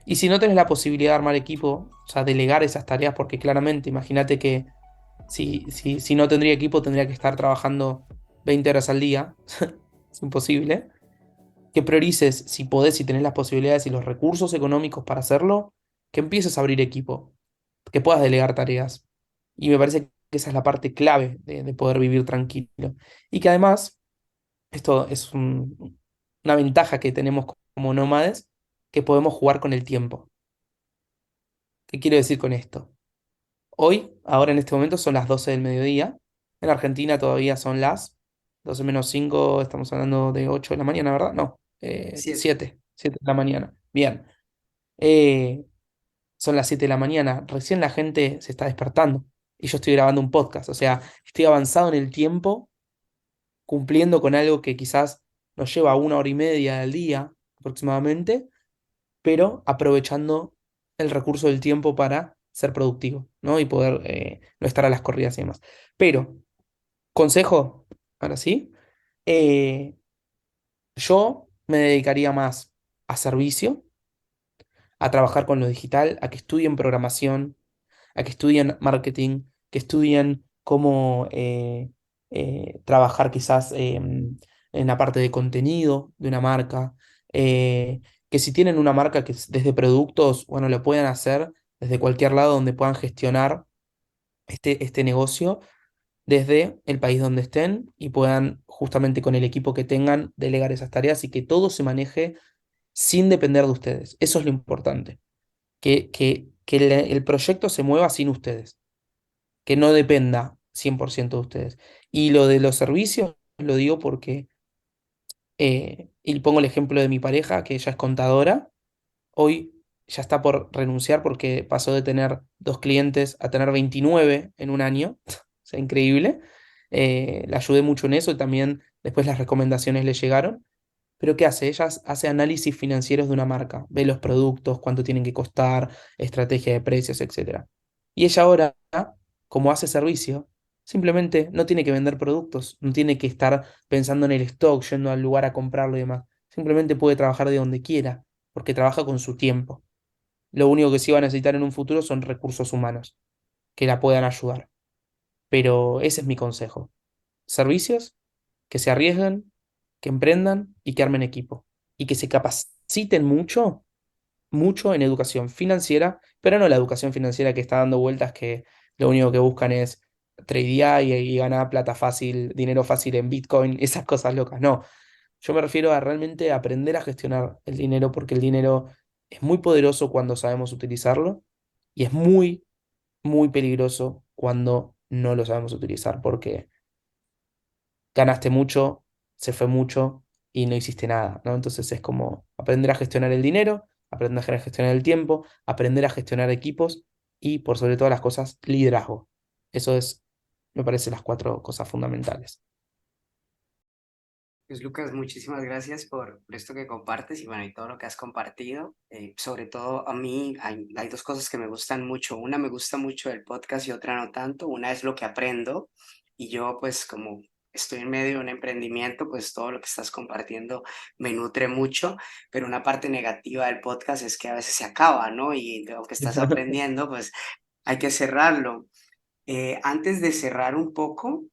Y si no tenés la posibilidad de armar equipo, o sea, delegar esas tareas, porque claramente, imagínate que si no tendría equipo, tendría que estar trabajando 20 horas al día. Es imposible. Que priorices, si podés, si tenés las posibilidades y los recursos económicos para hacerlo, que empieces a abrir equipo, que puedas delegar tareas. Y me parece que esa es la parte clave de poder vivir tranquilo. Y que además, esto es una ventaja que tenemos como nómades, que podemos jugar con el tiempo. ¿Qué quiero decir con esto? Hoy, ahora en este momento, son las 12 del mediodía. En Argentina todavía son las 12 menos 5. Estamos hablando de 8 de la mañana, ¿verdad? No, 7. 7 de la mañana. Bien. Eh, Son las 7 de la mañana, recién la gente se está despertando y yo estoy grabando un podcast, o sea, estoy avanzado en el tiempo, cumpliendo con algo que quizás nos lleva 1 hora y media al día aproximadamente, pero aprovechando el recurso del tiempo para ser productivo, ¿no? Y poder no estar a las corridas y demás. Pero, consejo, ahora sí, eh, yo me dedicaría más a servicio, a trabajar con lo digital, a que estudien programación, a que estudien marketing, que estudien cómo trabajar quizás en la parte de contenido de una marca, que si tienen una marca que es desde productos, bueno, lo puedan hacer desde cualquier lado donde puedan gestionar este negocio desde el país donde estén y puedan justamente con el equipo que tengan delegar esas tareas y que todo se maneje sin depender de ustedes. Eso es lo importante, que el proyecto se mueva sin ustedes, que no dependa 100% de ustedes. Y lo de los servicios, lo digo porque, y pongo el ejemplo de mi pareja, que ella es contadora, hoy ya está por renunciar porque pasó de tener 2 clientes a tener 29 en un año, o sea, increíble. La ayudé mucho en eso y también después las recomendaciones le llegaron. Pero ¿qué hace? Ella hace análisis financieros de una marca, ve los productos, cuánto tienen que costar, estrategia de precios, etcétera. Y ella ahora, como hace servicio, simplemente no tiene que vender productos, no tiene que estar pensando en el stock, yendo al lugar a comprarlo y demás. Simplemente puede trabajar de donde quiera, porque trabaja con su tiempo. Lo único que sí va a necesitar en un futuro son recursos humanos que la puedan ayudar. Pero ese es mi consejo. servicios, que se arriesguen, que emprendan y que armen equipo. Y que se capaciten mucho, mucho en educación financiera, pero no la educación financiera que está dando vueltas que lo único que buscan es tradear y ganar plata fácil, dinero fácil en Bitcoin, esas cosas locas. No, yo me refiero a realmente aprender a gestionar el dinero porque el dinero es muy poderoso cuando sabemos utilizarlo y es muy, muy peligroso cuando no lo sabemos utilizar porque ganaste mucho, se fue mucho y no hiciste nada, ¿no? Entonces es como aprender a gestionar el dinero, aprender a gestionar el tiempo, aprender a gestionar equipos y por sobre todas las cosas, liderazgo. Eso es, me parece, las cuatro cosas fundamentales. Pues Lucas, muchísimas gracias por esto que compartes y bueno, y todo lo que has compartido. Sobre todo a mí hay dos cosas que me gustan mucho. Una me gusta mucho el podcast y otra no tanto. Una es lo que aprendo y yo pues como estoy en medio de un emprendimiento, pues todo lo que estás compartiendo me nutre mucho, pero una parte negativa del podcast es que a veces se acaba, ¿no? Y de lo que estás aprendiendo, pues hay que cerrarlo. Antes de cerrar un poco,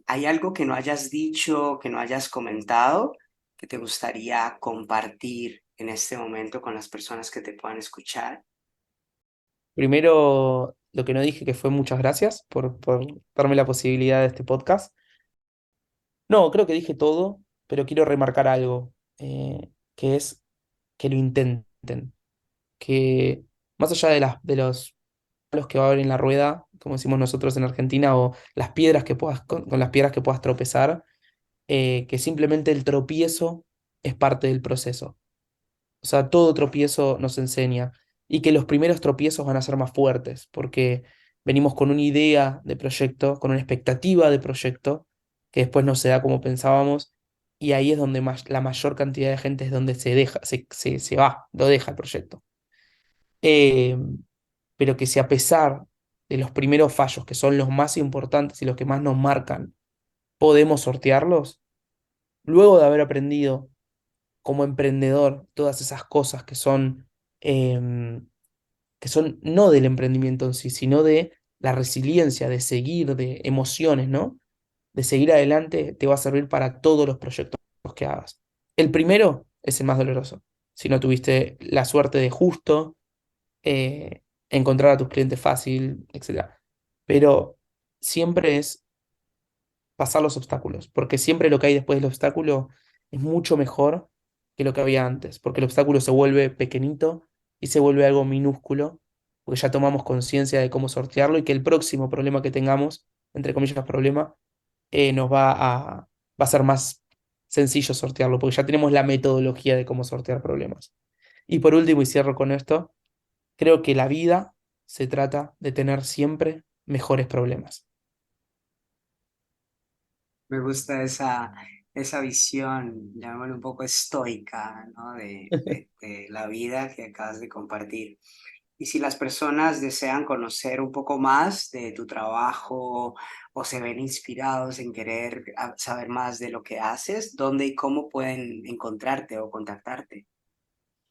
¿hay algo que no hayas dicho, que no hayas comentado, que te gustaría compartir en este momento con las personas que te puedan escuchar? Primero, lo que no dije que fue muchas gracias por darme la posibilidad de este podcast. No, creo que dije todo, pero quiero remarcar algo, que es que lo intenten, que más allá de los palos que va a haber en la rueda, como decimos nosotros en Argentina, o las piedras que puedas, con las piedras que puedas tropezar, que simplemente el tropiezo es parte del proceso. O sea, todo tropiezo nos enseña y que los primeros tropiezos van a ser más fuertes porque venimos con una idea de proyecto, con una expectativa de proyecto que después no se da como pensábamos y ahí es donde la mayor cantidad de gente es donde se deja, se va, lo deja el proyecto. Eh, pero que si a pesar de los primeros fallos, que son los más importantes y los que más nos marcan, podemos sortearlos, luego de haber aprendido como emprendedor todas esas cosas em, que son no del emprendimiento en sí, sino de la resiliencia, de seguir, de emociones, ¿no? De seguir adelante, te va a servir para todos los proyectos que hagas. El primero es el más doloroso. Si no tuviste la suerte de justo encontrar a tus clientes fácil, etcétera. Pero siempre es pasar los obstáculos, porque siempre lo que hay después del obstáculo es mucho mejor que lo que había antes, porque el obstáculo se vuelve pequeñito y se vuelve algo minúsculo, porque ya tomamos conciencia de cómo sortearlo y que el próximo problema que tengamos, entre comillas problema, nos va a ser más sencillo sortearlo, porque ya tenemos la metodología de cómo sortear problemas. Y por último, y cierro con esto, creo que la vida se trata de tener siempre mejores problemas. Me gusta esa visión, llamémosle un poco estoica, ¿no? De la vida que acabas de compartir. Y si las personas desean conocer un poco más de tu trabajo o se ven inspirados en querer saber más de lo que haces, ¿dónde y cómo pueden encontrarte o contactarte?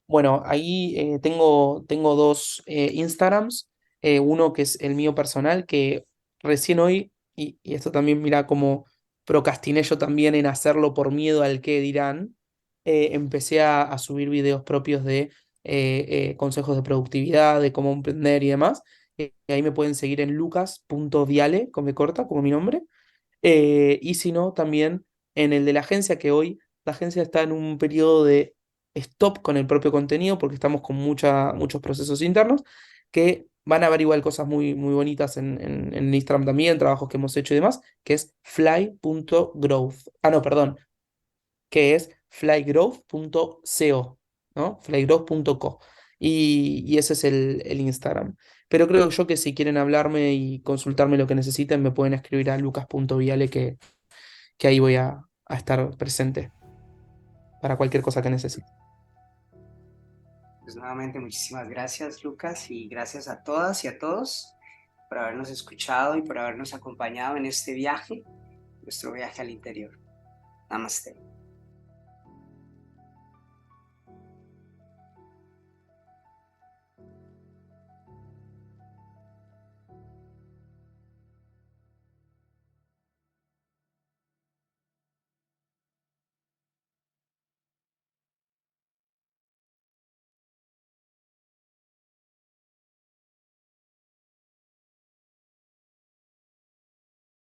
Bueno, ahí tengo dos Instagrams, uno que es el mío personal, que recién hoy, y esto también mira como procrastiné yo también en hacerlo por miedo al qué dirán, empecé a subir videos propios de consejos de productividad, de cómo emprender y demás. Y ahí me pueden seguir en lucas.viale, con B corta, como mi nombre. Y si no, también en el de la agencia, que hoy la agencia está en un periodo de stop con el propio contenido porque estamos con muchos procesos internos que van a ver igual cosas muy, muy bonitas en Instagram también, trabajos que hemos hecho y demás, que es fly.growth. Ah, no, perdón, que es flygrowth.co, ¿no? Flygrowth.co. Y ese es el Instagram. Pero creo yo que si quieren hablarme y consultarme lo que necesiten, me pueden escribir a lucas.viale que ahí voy a estar presente para cualquier cosa que necesiten. Pues nuevamente muchísimas gracias, Lucas, y gracias a todas y a todos por habernos escuchado y por habernos acompañado en este viaje, nuestro viaje al interior. Namaste.